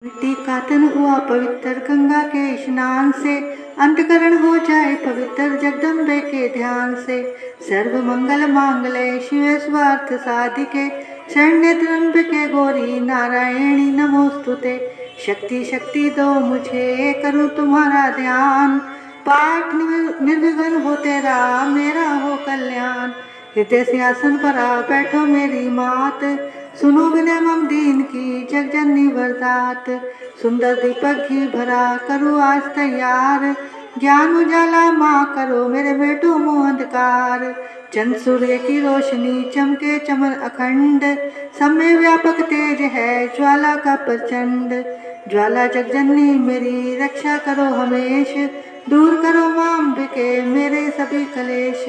मिट्टी का तन हुआ पवित्र गंगा के स्नान से, अंतकरण हो जाए पवित्र जगदम्बे के ध्यान से। सर्व मंगल मांगल्ये शिवे स्वार्थ साधिके, शरण्य त्र्यंबके गौरी नारायणी नमोस्तुते। शक्ति शक्ति दो मुझे करूँ तुम्हारा ध्यान, पाठ निर्विघ्न हो तेरा मेरा हो कल्याण। हृदय सिंहासन पर आ बैठो मेरी मात, सुनो विनय मम दीन की जगजननी वरदात। सुंदर दीपक घी भरा करो आज तैयार, ज्ञान उजाला माँ करो मेरे बेटो मोह अंधकार। चंद्र सूर्य की रोशनी चमके चमन अखंड, सब में व्यापक तेज है ज्वाला का प्रचंड। ज्वाला जगजननी मेरी रक्षा करो हमेश, दूर करो माँ अम्बिके मेरे सभी कलेश।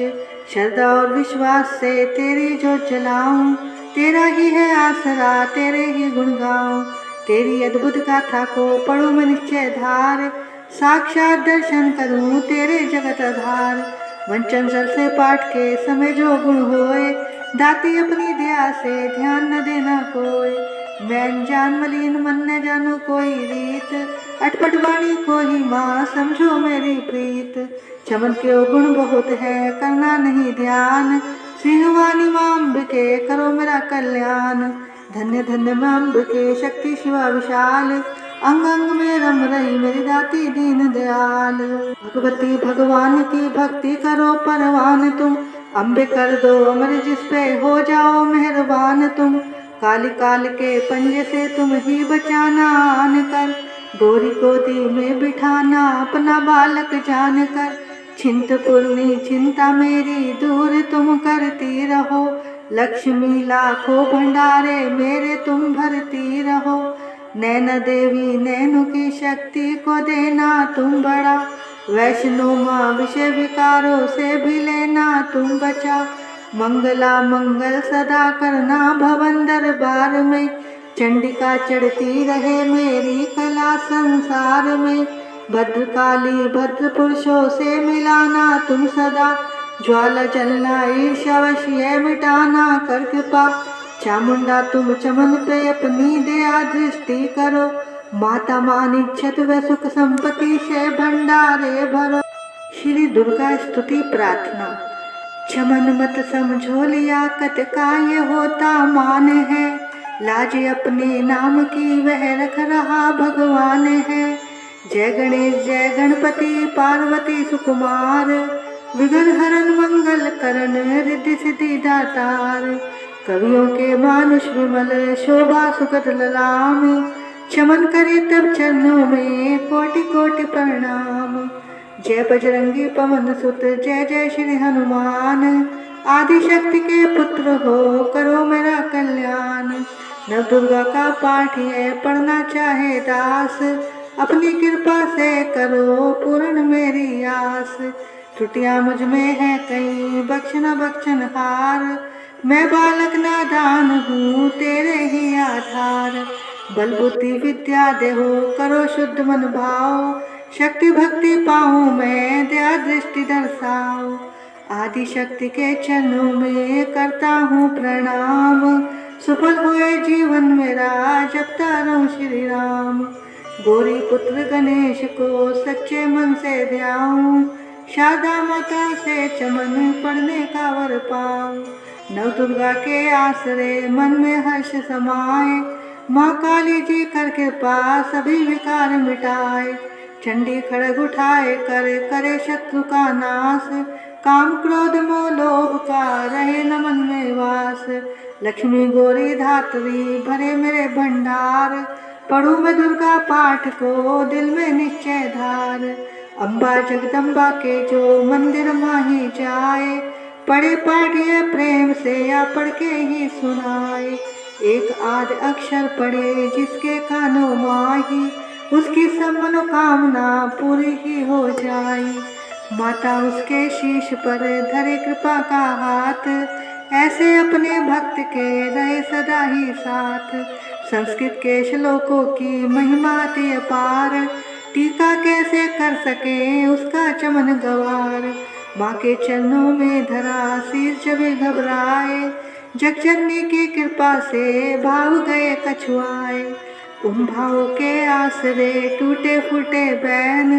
श्रद्धा और विश्वास से तेरी जोत जलाऊं, तेरा ही है आसरा तेरे ही गुण गाऊं। तेरी अद्भुत गाथा को पढ़ूं मैं निश्चय धार, साक्षात दर्शन करूं तेरे जगत आधार। वंचन जल से पाठ के समय जो गुण होए, दाती अपनी दया से ध्यान न देना कोई। मैं जान मलिन मन न जानू कोई रीत, अटपट वाणी को ही माँ समझो मेरी प्रीत। चमन के गुण बहुत है करना नहीं ध्यान, सिंहवानी माँ अम्बिके करो मेरा कल्याण। धन्य धन्य माँ अम्बिके शक्ति शिवा विशाल, अंग अंग में रम रही मेरी दाती दीन दयाल। भगवती भगवान की भक्ति करो परवान तुम, अम्बे कर दो अमर जिस पे हो जाओ मेहरबान तुम। काली काल के पंजे से तुम ही बचाना आन कर, गोरी गोदी में बिठाना अपना बालक जान कर। चिंतपूर्णी चिंता मेरी दूर तुम करती रहो, लक्ष्मी लाखों भंडारे मेरे तुम भरती रहो। नैना देवी नैनों की शक्ति को देना तुम बड़ा, वैष्णो माँ विषय विकारों से भी लेना तुम बचा। मंगला मंगल सदा करना भवन दरबार में, चंडिका चढ़ती रहे मेरी कला संसार में। भद्रकाली भद्र पुरुषों से मिलाना तुम सदा, ज्वाला जलना ईर्ष्यावश ये मिटाना कर कृपा। चामुंडा तुम चमन पे अपनी दया दृष्टि करो, माता मानी छत व सुख संपत्ति से भंडारे भरो। श्री दुर्गा स्तुति प्रार्थना। चमन मत समझो लियाकत का ये होता मान है, लाज अपने नाम की वह रख रहा भगवान है। जय गणेश जय गणपति पार्वती सुकुमार, विघ्न हरण मंगल करण रिद्धि सिद्धि दातार। कवियों के मानुष विमल शोभा सुगत ललाम, चमन करे तब चरणों में कोटि कोटि प्रणाम। जय बजरंगी पवन सुत जय जय श्री हनुमान, आदि शक्ति के पुत्र हो करो मेरा कल्याण। नव दुर्गा का पाठ है पढ़ना चाहे दास, अपनी कृपा से करो पूर्ण मेरी आस। त्रुटियां मुझ में है कहीं बख्शना बख्शन हार, मैं बालक नादान हूँ तेरे ही आधार। बल बुद्धि विद्या देहो करो शुद्ध मन भाव, शक्ति भक्ति पाऊँ मैं दया दृष्टि दर्शाओ। आदि शक्ति के चरणों में करता हूँ प्रणाम, सफल हुए जीवन मेरा जपता रहूं श्री राम। गौरी पुत्र गणेश को सच्चे मन से ध्याऊं, शारदा माता से चमन पढ़ने का वर पाऊं। नव दुर्गा के आसरे मन में हर्ष समाए, माँ काली जी कर कृपा सभी विकार मिटाए। चंडी खड़ग उठाए कर करे शत्रु का नाश, काम क्रोध मोह लोभ का रहे न मन में वास। लक्ष्मी गौरी धात्री भरे मेरे भंडार, पढ़ूं मैं दुर्गा पाठ को दिल में निश्चय धार। अम्बा जगदम्बा के जो मंदिर माही जाए, पढ़े पाठ ये प्रेम से या पढ़ के ही सुनाए। एक आध अक्षर पढ़े जिसके कानों माही, उसकी सब मनोकामना पूरी ही हो जाए। माता उसके शीश पर धरे कृपा का हाथ, ऐसे अपने भक्त के रहे सदा ही साथ। संस्कृत के श्लोकों की महिमा अति अपार, टीका कैसे कर सके उसका चमन गवार। माँ के चरणों में धरा शीश जब घबराए, जगजननी की कृपा से भाव गए कछुआए। उन भावों के आसरे टूटे फूटे बैन,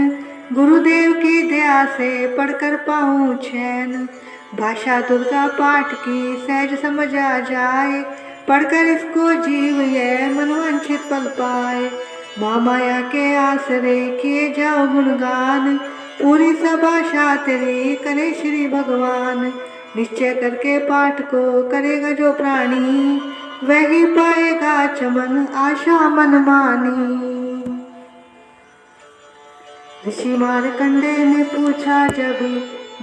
गुरुदेव की दया से पढ़कर पाऊँ चैन। भाषा दुर्गा पाठ की सहज समझ आ जाए, पढ़कर इसको जीव ये मनवांछित पल पाए। माँ माया के आसरे किए जाओ गुणगान, पूरी सब आशा तेरी करे श्री भगवान। निश्चय करके पाठ को करेगा जो प्राणी, वही पाएगा चमन आशा मन मानी। ऋषि मार्कंडे ने पूछा जभी,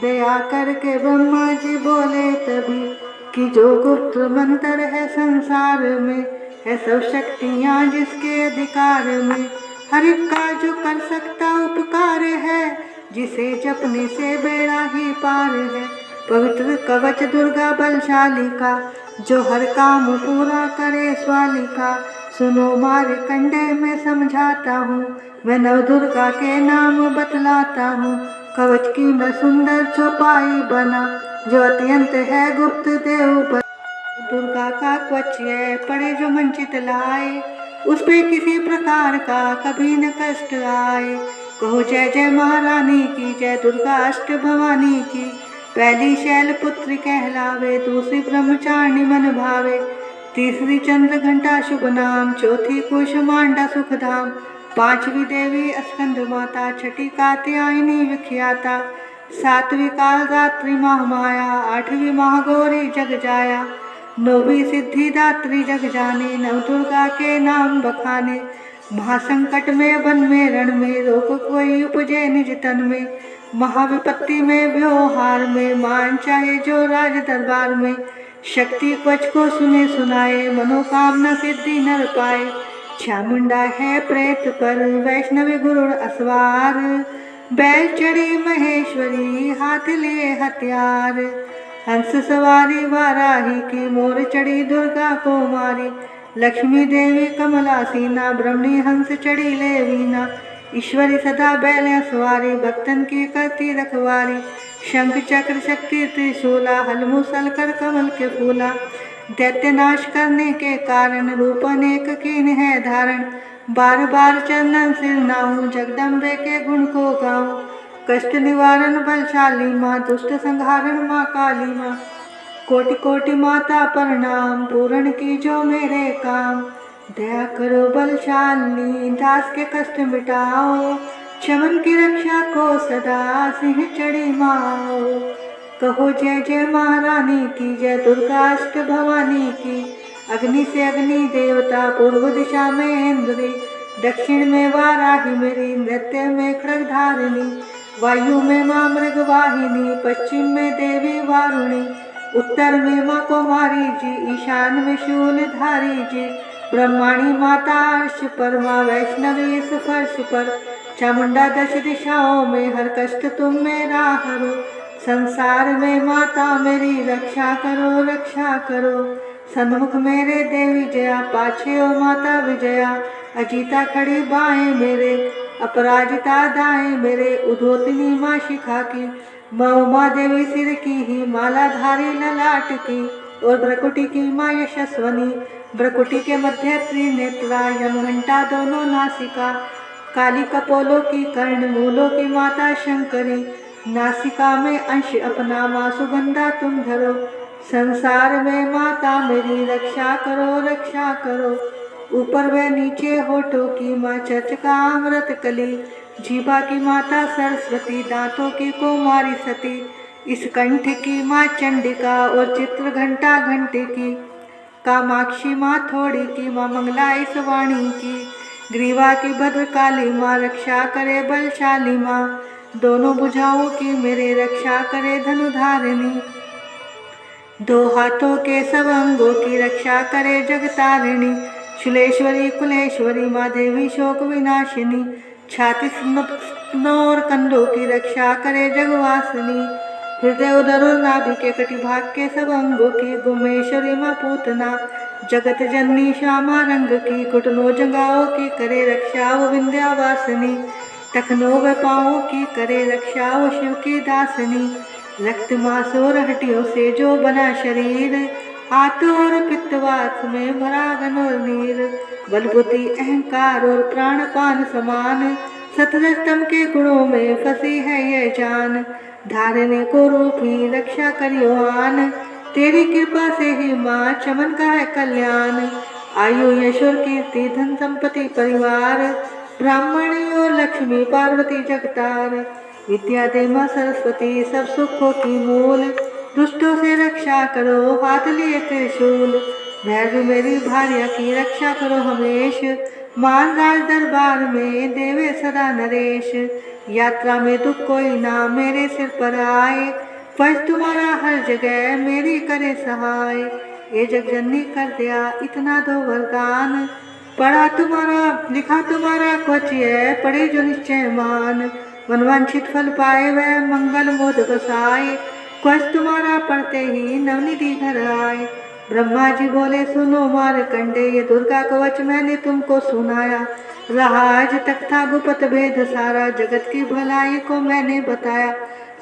दया करके ब्रह्मा जी बोले तभी, कि जो गुप्त मंत्र है संसार में, है सब शक्तियाँ जिसके अधिकार में। हर एक का जो कर सकता उपकार है, जिसे जपने से बेड़ा ही पार है। पवित्र कवच दुर्गा बलशाली का, जो हर काम पूरा करे स्वालिका। सुनो मार्कंडे मैं समझाता हूँ, मैं नवदुर्गा के नाम बतलाता हूँ। कवच की मैं सुंदर चौपाई बना, जो अत्यंत है गुप्त देव बना। दुर्गा का कवच है पड़े जो मन चितलाए, उस पे किसी प्रकार का कभी न कष्ट आए। कहो जय जय महारानी की, जय दुर्गा अष्ट भवानी की। पहली शैलपुत्री कहलावे, दूसरी ब्रह्मचारिणी मन भावे, तीसरी चंद्र घंटा शुभ नाम, चौथी कुसुमांडा सुख धाम। पांचवी देवी स्कंद माता, छठी कात्यायनी विख्याता, सातवीं कालरात्रि महामाया, आठवीं महागौरी जग जाया, नौवीं सिद्धिदात्री जग जाने। नवदुर्गा के नाम बखाने, महासंकट में वन में रण में, रोग कोई उपजे निज तन में। महाविपत्ति में व्यवहार में, मान चाहे जो राज दरबार में। शक्ति कवच को सुने सुनाए, मनोकामना सिद्धि नर पाए। चामुंडा है प्रेत पर, वैष्णवी गुरुड़ असवार, बैल चढ़ी महेश्वरी हाथ लिए हथियार। हंस सवारी वाराही की, मोर चढ़ी दुर्गा को मारी। लक्ष्मी देवी कमला सीना, ब्रह्मणी हंस चढ़ी ले वीना। ईश्वरी सदा बैल सवारी, भक्तन की करती रखवारी। शंख चक्र शक्ति त्रिशूला, हल मूसल कर कमल के फूला। दैत्य नाश करने के कारण, रूप अनेक कीन है धारण। बार बार चंदन सिर नाऊं, जगदम्बे के गुण को गाऊं। कष्ट निवारण बलशाली माँ, दुष्ट संहारण माँ काली माँ। कोटि कोटि माता प्रणाम, पूर्ण की जो मेरे काम। दया करो बलशाली, दास के कष्ट मिटाओ, चमन की रक्षा को सदा सिंह चढ़ी माओ। कहो जय जय महारानी की, जय दुर्गा अष्ट भवानी की। अग्नि से अग्नि देवता, पूर्व दिशा में इंद्री, दक्षिण में वाराही मेरी, नृत्य में खड्ग धारिणी। वायु में माँ मृगवाहिनी, पश्चिम में देवी वारुणी, उत्तर में माँ कुमारी जी, ईशान में शूलधारी जी। ब्रह्माणी माता अर्श पर, माँ वैष्णवी इस फर्श पर। चामुंडा दश दिशाओं में, हर कष्ट तुम मेरा हरो। संसार में माता मेरी रक्षा करो रक्षा करो। सन्मुख मेरे देवी जया, पाछे ओ माता विजया। अजीता खड़ी बाएं मेरे, अपराजिता दाएं मेरे। उद्योतनी माँ शिखा की, माँ उमा देवी सिर की ही मालाधारी ललाट की। और भ्रकुटी की माँ यशस्वनी, भ्रकुटी के मध्य त्रिनेत्रा, यमघंटा दोनों नासिका। काली कपोलों की कर्ण, मूलों की माता शंकरी। नासिका में अंश अपना माँ सुगंधा तुम धरो। संसार में माता मेरी रक्षा करो रक्षा करो। ऊपर व नीचे होठों की माँ चर्चिका अमृत कली। जीभा की माता सरस्वती, दांतों की कुमारी सती। इस कंठ की माँ चंडिका, और चित्र घंटा घंटे की। कामाक्षी माँ थोड़ी की माँ, मंगला इस वाणी की। ग्रीवा की भद्रकाली माँ, रक्षा करे बलशाली माँ। दोनों भुजाओं की मेरे रक्षा करे धनुधारिणी। दो हाथों के सब अंगों की रक्षा करे जगतारिणी। शुलेश्वरी कुलेश्वरी माँ, देवी शोक विनाशिनी। छाती और कंधों की रक्षा करे जगवासिनी। हृदय उदर और नाभि के कटिभाग के सब अंगों की गुमेश्वरी माँ पूतना। जगत जननी श्यामा रंग की, घुटनों जंघाओं की करे रक्षा वो विंध्यावासिनी। टखनों व पाँवों की करे रक्षा वो शिव की दासिनी। रक्त मांस और हड्डियों से जो बना शरीर, आतो और पित्तवात में भरा घन और नीर, बल बुद्धि अहंकार और प्राणपान समान, सतरस्तम के गुणों में फंसी है ये जान। धारने को रूपी रक्षा करियो आन, तेरी कृपा से ही माँ चमन का है कल्याण। आयु यशोर कीर्ति धन संपत्ति परिवार, ब्राह्मणी और लक्ष्मी पार्वती जगतार। विद्या दे माँ सरस्वती सब सुखों की मूल, दुष्टों से रक्षा करो हाथ लिए त्रिशूल। भैरवी मेरी भार्या की रक्षा करो हमेश, मान राज दरबार में देवे सदा नरेश। यात्रा में दुख कोई ना मेरे सिर पर आए, फर्ज तुम्हारा हर जगह मेरी करे सहाय। ये जगजननी कर दिया इतना दो वरदान, पढ़ा तुम्हारा लिखा तुम्हारा क्वच है पढ़े जो निश्चय मान। मनवांछित फल पाए वह मंगल मोद बसाए, क्वच तुम्हारा पढ़ते ही नवनिधि घर आए। ब्रह्मा जी बोले सुनो मारकंडे, ये दुर्गा कवच मैंने तुमको सुनाया। रहा आज तक था गुप्त भेद सारा, जगत की भलाई को मैंने बताया।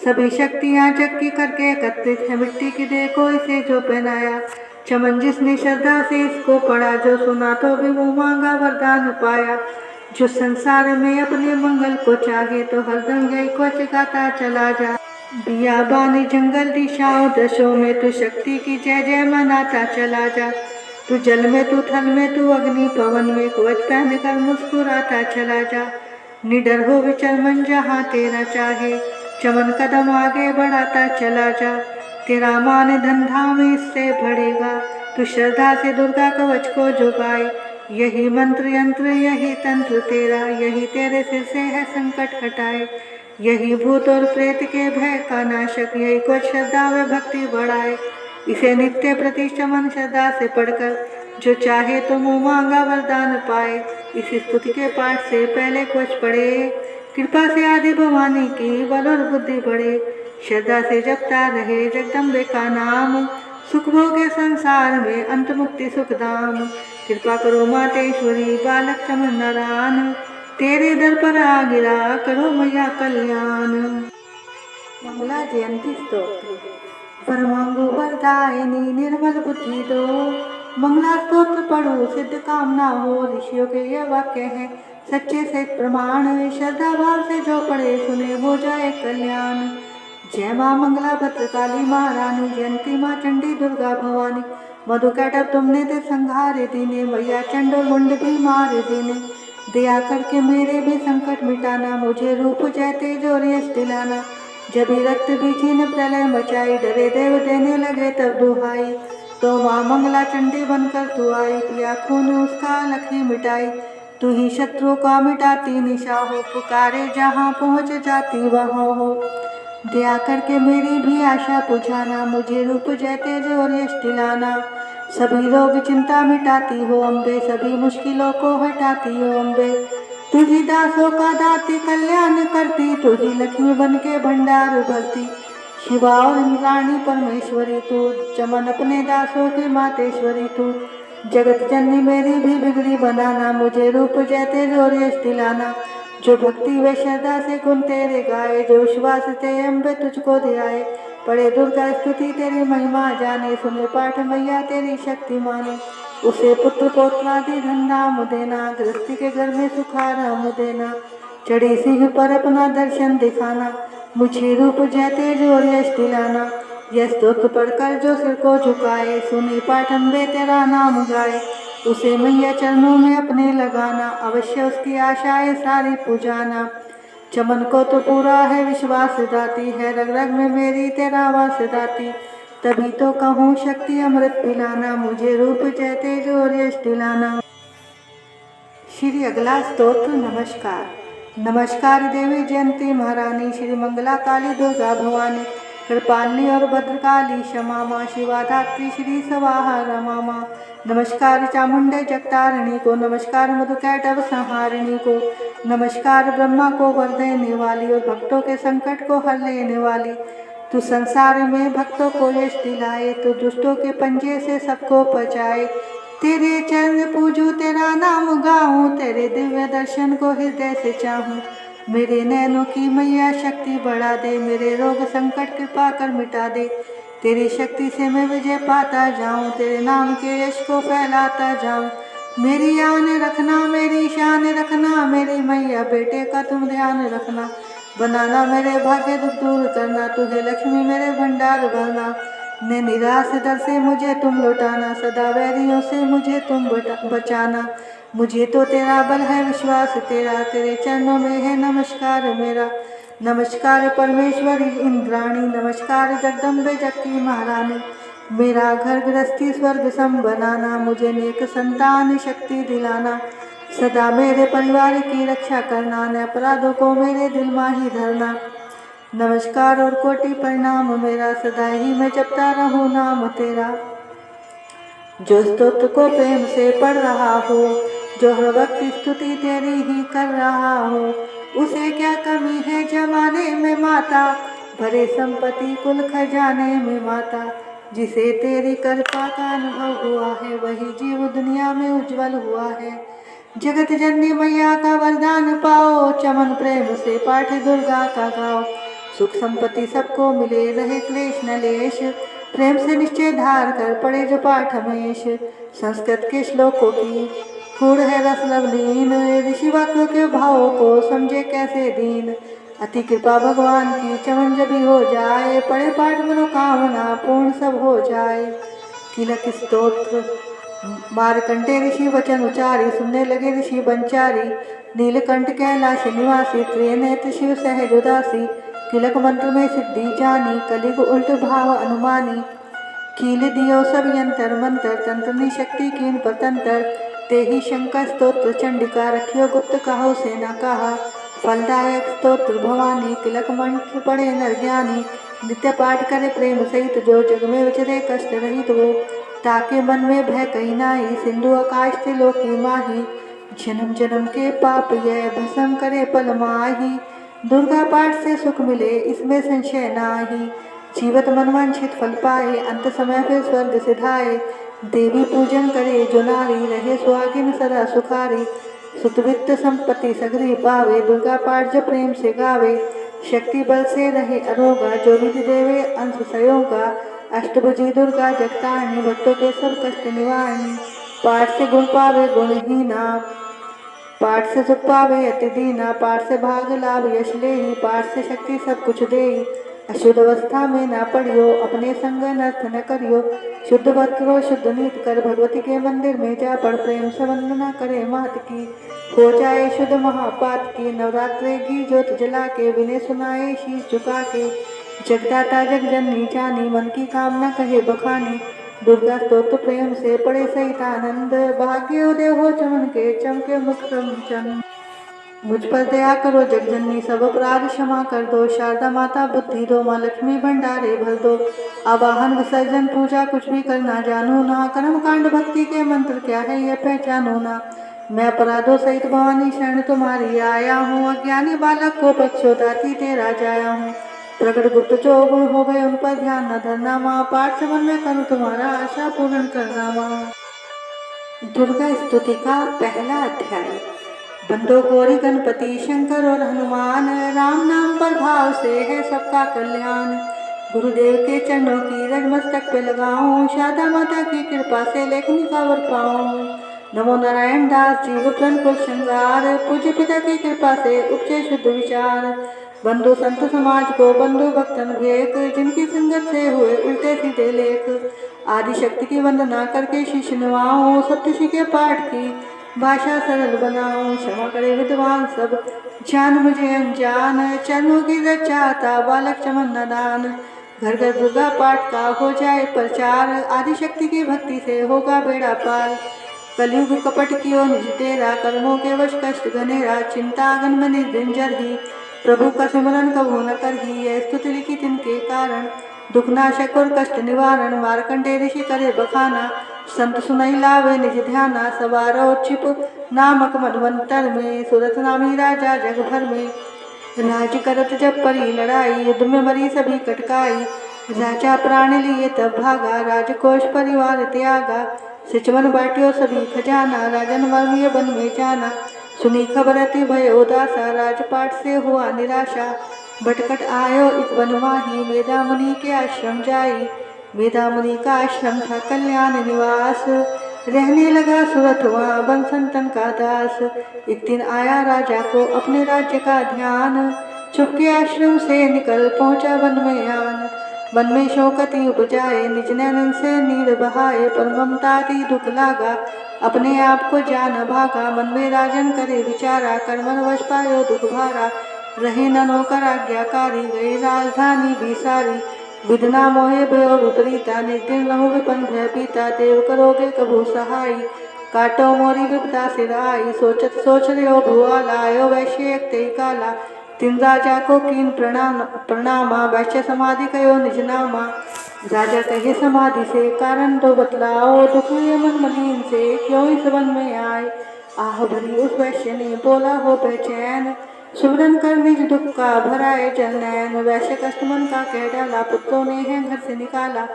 सभी शक्तियाँ जग की करके एकत्रित है, मिट्टी की देखो इसे जो पहनाया। चमन जिसने श्रद्धा से इसको पढ़ा, जो सुना तो भी मुँह मांगा वरदान पाया। जो संसार में अपने मंगल को चाहे, तो हरदम यही क्वच गाता चला जा। बियाबानी जंगल दिशाओं दशों में तू शक्ति की जय जय मनाता चला जा। तू जल में तू थल में तू अग्नि पवन में, कवच पहन कर मुस्कुराता चला जा। निडर हो विचर मन जहाँ तेरा चाहे, चमन कदम आगे बढ़ाता चला जा। तेरा मान धन धाम इससे बढ़ेगा, तू श्रद्धा से दुर्गा कवच को झुकाए। यही मंत्र यंत्र यही तंत्र तेरा, यही तेरे सिर से है संकट हटाए। यही भूत और प्रेत के भय का नाशक, यही कुछ श्रद्धा व भक्ति बढ़ाए। इसे नित्य प्रति चमन श्रद्धा से पढ़कर, जो चाहे तो मुँह मांगा वरदान पाए। इस स्तुति के पाठ से पहले कुछ पढ़े, कृपा से आदि भवानी की बल और बुद्धि बढ़े। श्रद्धा से जपता रहे जगदम्बे का नाम, सुख भोगे संसार में अंत मुक्ति सुखधाम। कृपा करो मातेश्वरी बालक चमन नारायण, तेरे दर पर आ गिरा करो मैया कल्याण। मंगला जयंती स्तोत्र। परमांगो वरदायिनी निर्मल बुद्धि दो, मंगला स्तोत्र पढ़ो सिद्ध कामना हो। ऋषियों के ये वाक्य है सच्चे से प्रमाण, श्रद्धा भाव से जो पढ़े सुने हो जाए कल्याण। जय माँ मंगला भद्रकाली महारानी, जयंती माँ चंडी दुर्गा भवानी। मधु कैटभ तुमने दे संहारे दीने, मैया चंड मुंड भी मारे दीने। दया करके मेरे भी संकट मिटाना, मुझे रूप जय तेज और यश दिलाना। जब ही रक्त बीची ने प्रलय मचाई, डरे देव देने लगे तब दुहाई। तो माँ मंगला चंडी बनकर तू आई, पिया खून उसका अलख ही मिटाई। तू ही शत्रु का मिटाती निशा हो, पुकारे जहाँ पहुँच जाती वहाँ हो। दया करके मेरी भी आशा बुझाना, मुझे रूप जय तेज और यश दिलाना। सभी रोग चिंता मिटाती हो अम्बे, सभी मुश्किलों को हटाती हो अम्बे। तू ही दासों का दाती कल्याण करती, तू ही लक्ष्मी बन के भंडार भरती। शिवा और रानी परमेश्वरी तू, चमन अपने दासों की मातेश्वरी तू। जगत जननी मेरी भी बिगड़ी बनाना, मुझे रूप जय तेज और यश दिलाना। जो भक्ति व श्रद्धा से गुण तेरे गाए, जो विश्वास से अम्बे तुझको ध्याए। पढ़े दुर्गा स्तुति तेरी महिमा जाने, सुने पाठ मैया तेरी शक्ति माने। उसे पुत्र पौत्रादि धन नाम देना, गृहस्थी के घर में सुखाराम देना। चढ़ी सिंह पर अपना दर्शन दिखाना, मुझे रूप जय तेज और यश दिलाना। यह स्तोत्र पढ़कर जो सिर को झुकाए, सुनी पाठ अम्बे तेरा नाम गाए। उसे मैया चरणों में अपने लगाना, अवश्य उसकी आशाएं सारी पुजाना। चमन को तो पूरा है विश्वास दाती, है रग रग में मेरी तेरा वास दाती। तभी तो कहूँ शक्ति अमृत पिलाना, मुझे रूप जय तेज और यश दिलाना। श्री अगला स्तोत्र। नमस्कार। नमस्कार देवी जयंती महारानी, श्री मंगला काली दुर्गा भवानी। कृपालिनी और भद्रकाली क्षमा माँ, शिवा धात्री श्री स्वाहा रमा माँ। नमस्कार चामुंडे जगतारिणी को, नमस्कार मधु कैटभ संहारिणी को। नमस्कार ब्रह्मा को वर देने वाली और भक्तों के संकट को हर लेने वाली। तू संसार में भक्तों को यश दिलाए, तू दुष्टों के पंजे से सबको बचाए। तेरे चरण पूजूं तेरा नाम गाऊं, तेरे दिव्य दर्शन को हृदय से चाहूं। मेरे नैनों की मैया शक्ति बढ़ा दे, मेरे रोग संकट कृपा कर मिटा दे। तेरी शक्ति से मैं विजय पाता जाऊं, तेरे नाम के यश को फैलाता जाऊं। मेरी आन रखना, मेरी शान रखना, मेरी मैया बेटे का तुम ध्यान रखना। बनाना मेरे भाग्य दुख दूर करना, तुझे लक्ष्मी मेरे भंडार भरना। ने निराश दर से मुझे तुम लौटाना, सदा वैरियों से मुझे तुम बचाना। मुझे तो तेरा बल है विश्वास तेरा, तेरे चरणों में है नमस्कार मेरा। नमस्कार परमेश्वरी इंद्राणी, नमस्कार जगदम्बे जग की महारानी। मेरा घर गृहस्थी स्वर्ग सम बनाना, मुझे नेक संतान शक्ति दिलाना। सदा मेरे परिवार की रक्षा करना, न अपराधों को मेरे दिल माही धरना। नमस्कार और कोटि प्रणाम मेरा, सदा ही मैं जपता रहूं नाम तेरा। जो स्तोत्र को प्रेम से पढ़ रहा हो, जो हर वक्त स्तुति तेरी ही कर रहा हो, उसे क्या कमी है जमाने में माता, भरे संपत्ति कुल खजाने में माता। जिसे तेरी कृपा का अनुभव हुआ है, वही जीव दुनिया में उज्जवल हुआ है। जगत जननी मैया का वरदान पाओ, चमन प्रेम से पाठ दुर्गा का गाओ। सुख संपत्ति सबको मिले, रहे क्लेश नलेश, प्रेम से निश्चय धार कर पढ़े जो पाठ हमेश। संस्कृत के श्लोकों की गुण है रस लवलीन, ऋषि वाक्यों के भावों को समझे कैसे दीन। अति कृपा भगवान की चमन जब हो जाए, पढ़े पाठ मनोकामना पूर्ण सब हो जाए। किलक स्तोत्र मारकंडे ऋषि वचन उचारी, सुनने लगे ऋषि बंचारी। नीलकंठ कैलाश निवासी, त्रिनेत्र शिव सहज उदासी। किलक मंत्र में सिद्धि जानी, कलिग उल्ट भाव अनुमानी। कील दियो सब यंत्र मंत्र, तंत्र शक्ति कीन परतंत्र। ते ही शंकर स्तोत्र चंडिका, रखियो गुप्त कहो से न कहा। फलदायक स्तोत्र भवानी, तिलक मंत्र पढ़े नर ज्ञानी। नित्य पाठ करे प्रेम सहित, जो जग में विचरे कष्ट रहित हो। ताके मन में भय कहीं नाही, सिंधु आकाश त्रिलोकी माही। जन्म जन्म के पाप यह भस्म करे पल माही। दुर्गा पाठ से सुख मिले इसमें संशय नाही। जीवत मनवांछित फल पाए, अंत समय फिर स्वर्ग सिधाए। देवी पूजन करे जो नारी, रहे सुहागिन सदा सुखारी। सुतवित्त संपत्ति सगरी पावे, दुर्गा पाठ जो प्रेम से गावे। शक्ति बल से रहे अरोगा, जो विधि देवे अंश सयोगा। अष्टभुजी दुर्गा जगतारिणी, भक्तों के सब कष्ट निवारणी। पाठ से गुण पावे गुणहीना, पाठ से सुख पावे अति दीना। पाठ से भाग लाभ यश ले ही, पाठ से शक्ति सब कुछ दे। अशुद्ध अवस्था में ना पड़ियो, अपने संग नर्थ न करियो। शुद्ध वस्त्रो शुद्ध नीत कर, भगवती के मंदिर में जा पढ़। प्रेम से वंदना करे मात की, हो जाए शुद्ध महापात की। नवरात्रे की ज्योत जला के, विनय सुनाए शीश झुका के। जगदाता जग जननी जानी, मन की कामना कहे बखानी। दुर्गा स्तोत्र प्रेम से पढ़े सहित आनंद, भाग्योदय हो चमन के चमके मुख चंद। मुझ पर दया करो जगजननी, सब अपराध क्षमा कर दो। शारदा माता बुद्धि दो, माँ लक्ष्मी भंडारे भर दो। आवाहन विसर्जन पूजा कुछ भी करना जानू ना, कर्म कांड भक्ति के मंत्र क्या है यह पहचानो ना। मैं अपराधों सहित भवानी शरण तुम्हारी आया हूँ, अज्ञानी बालक को पक्षोताती तेरा जाया हूँ। प्रकट गुप्त जो गुण हो गए उन पर ध्यान न धरना माँ, पाठ समझ में करूँ तुम्हारा आशा पूर्ण करना माँ। दुर्गा स्तुति का पहला अध्याय। बंदो गौरी गणपति शंकर और हनुमान, राम नाम पर भाव से है सबका कल्याण। गुरुदेव के चरणों की रज मस्तक पे लगाऊं, शारदा माता की कृपा से लेखनी का वर पाऊं। नमो नारायण दास जीव प्रण कुल श्रृंगार, पूज्य पिता की कृपा से उपजे शुद्ध विचार। बंधु संत समाज को बंधु भक्तन भेक, जिनकी संगत से हुए उल्टे सीधे लेख। आदि शक्ति की वंदना करके शीश नवाऊं, सप्तषि के पाठ की भाषा सरल बनाऊं। क्षमा करे विद्वान सब, जान मुझे अनजान। चरणों की रचाता बालक चमन नदान। घर घर दुर्गा पाठ का हो जाए प्रचार, आदि शक्ति की भक्ति से होगा बेड़ा पार। कलयुग कपट कियो निज तेरा, कर्मों के वश कष्ट घनेरा। चिंता अगन में निर्जर ही, प्रभु का सिमरन कबू न करही। यह स्तुति लिखी तिनके कारण, दुख नाशक और कष्ट निवारण। मार्कंडे ऋषि करे बखाना, संत सुनई लावे निज ध्याना। सवारो छिप नामक मनवंतर में, सुरत नामी राजा जग भर में। राज करत जब परी लड़ाई, युद्ध में मरी सभी कटकाई। राजा प्राण लिए तब भागा, राजकोष परिवार त्यागा। सिचवन बाटियो सभी खजाना, राजन वर्मीय वन में जाना। सुनी खबर अति भय उदासा, राजपाट से हुआ निराशा। भटकट आयो एक वन माही, मेधा मुनि के आश्रम जाई। वेदा मुनि का आश्रम था कल्याण निवास, रहने लगा सूरत वहाँ बन संतन का दास। एक दिन आया राजा को अपने राज्य का ध्यान, चुपके आश्रम से निकल पहुँचा वन में आन। मन में शोकति उपजाए निज नैनन से नीर बहाए, पर ममता दी दुख लागा अपने आप को जान भागा। मन में राजन करे विचारा कर्मन वश पायो दुख भारा, रहे न नौकर आज्ञाकारी गई राजधानी भी सारी। विदना मोहे भयो विपरीता निर्दिन रहु विपन भय पीता, देव करोगे कभू सहाई काटो मोरी विपदा सिर आई। सोचत सोच रहो भुआला आयो वैश्य एक तेई काला, तिन राजा को कीन प्रणामा वैश्य समाधि कयो निज नामा। राजा कहे समाधि से कारण तो बतलाओ, दुख हुए मन मलिन से क्यों इस वन में आए। आह भरी उस वैश्य ने बोला हो बेचैन, सुमरन कर निज दुख का भराए जल नैन। वैश्य कष्ट मन का कह डाला पुत्रों ने है घर से निकाला,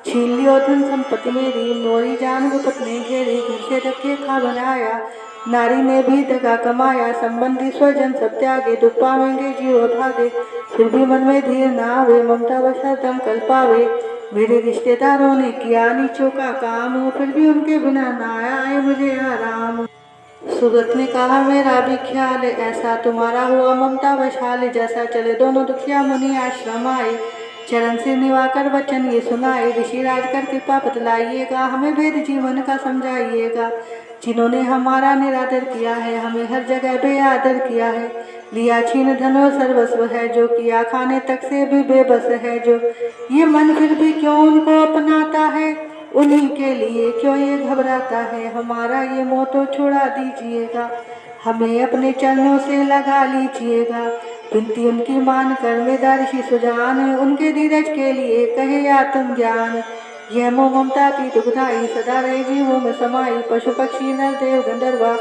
छीन लियो धन संपत्ति मेरी मोरी जान विपत ने घेरी। घर से धक्के खा बनाया नारी ने भी दगा कमाया, संबंधी स्वजन सब त्यागे दुख पावेंगे जीव भागे। फिर भी मन में धीर ना आवे ममता वशा दम कल पावे, मेरे रिश्तेदारों ने किया नीचों का काम, फिर भी उनके बिना ना आए मुझे आराम। सूरत ने कहा मेरा भी ख्याल ऐसा तुम्हारा हुआ ममता वशाल, जैसा चले दोनों दुखिया मुनि आश्रम आए। चरण से निवाकर वचन ये सुनाए, ऋषि राज कर कृपा बतलाइएगा हमें भेद जीवन का समझाइएगा। जिन्होंने हमारा निरादर किया है हमें हर जगह बेआदर किया है, लिया छीन धन और सर्वस्व है जो, किया खाने तक से भी बेबस है जो। ये मन फिर भी क्यों उनको अपनाता है, उन्हीं के लिए क्यों ये घबराता है। हमारा ये मोह तो छुड़ा दीजिएगा, हमें अपने चरणों से लगा लीजिएगा। विनती उनकी मान कर मेरा ऋषि सुजान, उनके धीरज के लिए कहे आत्म ज्ञान। यह मोह ममता की दुखदाई सदा रहे जीवों में समाई, पशु पक्षी नर देव गंधर्वा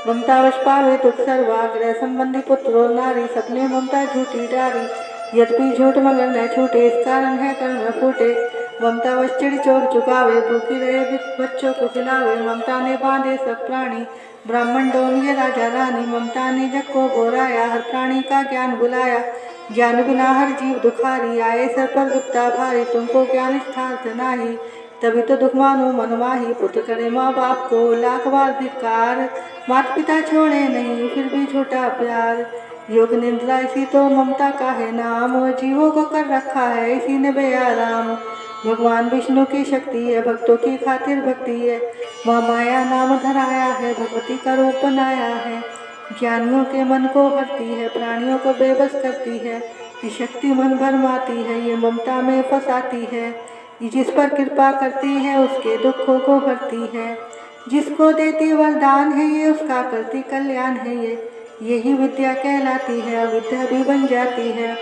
ममता वश पावे दुख सर्वा। ग्रह संबंधी पुत्र और नारी सपने ममता झूठी डारी, यद्यपि झूठ मगर न छूटे इस कारण है कर्म फूटे। ममता वश चिड़ चोर चुकावे भूखी रहे बच्चों को खिलावे, ममता ने बांधे सब प्राणी ब्राह्मण डोमिये राजा रानी। ममता ने जग को बोराया हर प्राणी का ज्ञान बुलाया, ज्ञान बिना हर जीव दुखारी। आए सर पर गुप्ता भारी तुमको ज्ञान स्थार्थ नाही, तभी तो दुख मानो मन माही। पुत्र करे माँ बाप को लाख बार धिक्कार, माता पिता छोड़े नहीं फिर भी छोटा प्यार। योग निंद्रा इसी तो ममता का है नाम, जीवों को कर रखा है इसी ने बेआराम। भगवान विष्णु की शक्ति है भक्तों की खातिर भक्ति है, माँ माया नाम धराया है भगवती का रूप बनाया है। ज्ञानियों के मन को हरती है प्राणियों को बेबस करती है, ये शक्ति मन भरमाती है ये ममता में फंसाती है। ये जिस पर कृपा करती है उसके दुखों को हरती है, जिसको देती वरदान है ये उसका करती कल्याण है ये। यही विद्या कहलाती है अविद्या भी बन जाती है,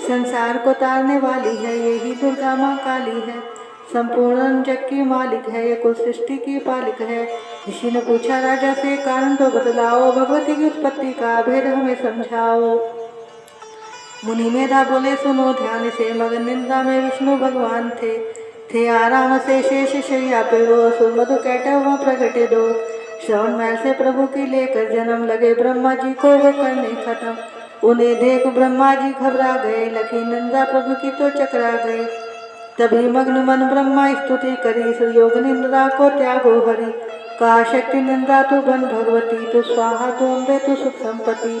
संसार को तारने वाली है यही दुर्गा माँ काली है। संपूर्ण जग की मालिक है ये कुल सृष्टि की पालिक है। ऋषि ने पूछा राजा से कारण तो बतलाओ, भगवती की उत्पत्ति का भेद हमें समझाओ। मुनि मेधा बोले सुनो ध्यान से, मगन निंदा में विष्णु भगवान थे आराम से शेष शैया पे वो, सुमधु कैटव प्रगटे दो। श्रवण महल से प्रभु की लेकर जन्म लगे ब्रह्मा जी को वो करने खत्म। उन्हें देख ब्रह्मा जी घबरा गए, लखी निंदा प्रभु की तो चकरा गए। तभी मग्न मन ब्रह्मा स्तुति करी, योग निंदा को त्यागो हरि। कहा शक्ति निंदा तू बन भगवती, तू स्वाहा तू अम्बे तू सुख संपत्ति।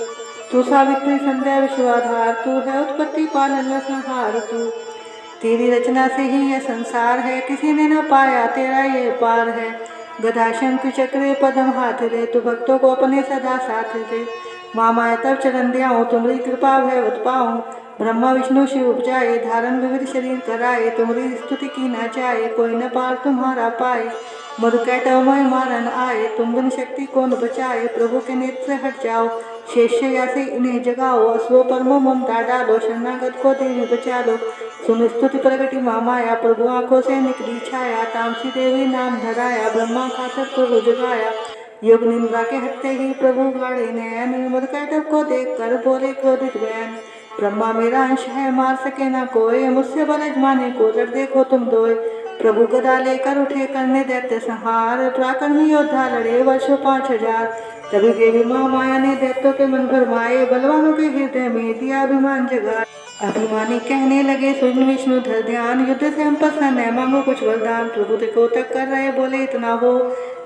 तू सावित्री संध्या विश्वाधार, तू है उत्पत्ति पालन व संहार। तू तेरी रचना से ही यह संसार है, किसी ने न पाया तेरा ये पार है। गदा शंख चक्र पद्म हाथ ले, तू भक्तों को अपने सदा साथ दे। माँ माया तब चरण दियाऊँ, तुम्हारी कृपा भयवत पाऊँ। ब्रह्मा विष्णु शिव उपजाए, धारण विविध शरीर कराए। तुम्हारी स्तुति की न जाए, कोई न पार तुम्हारा पाए। मरुकैटवमय मारन आए, तुम बिन शक्ति कौन बचाए। प्रभु के नेत्र से हट जाओ, शेषया से इन्हें जगाओ। असुओं पर ममता डालो, शरणागत को देवी बचा लो। सुन स्तुति प्रगति माँ माया, प्रभु आँखों से निकली छाया। तामसी देवी नाम धराया, ब्रह्मा खातर प्रभु जगाया। योग निंद्रा के हटते ही प्रभु गाड़े नैन, मरुकैटव को देख कर बोले क्रोधित बैन। ब्रह्मा मेरा अंश है मार सके ना कोई, मुझसे बल अजमाने को लड़ देखो तुम दोए। प्रभु गदा लेकर उठे करने दैत्य संहार, पराक्रमी योद्धा लड़े वर्षों 5000। तभी देवी माँ माया ने दैत्यों के मन भरमाए, बलवानों के हृदय में दिया अभिमान जगाए। अभिमानी कहने लगे सुन विष्णु धर ध्यान, युद्ध से हम पसंद है, मांगो कुछ वरदान। प्रभु को तक कर रहे बोले इतना हो,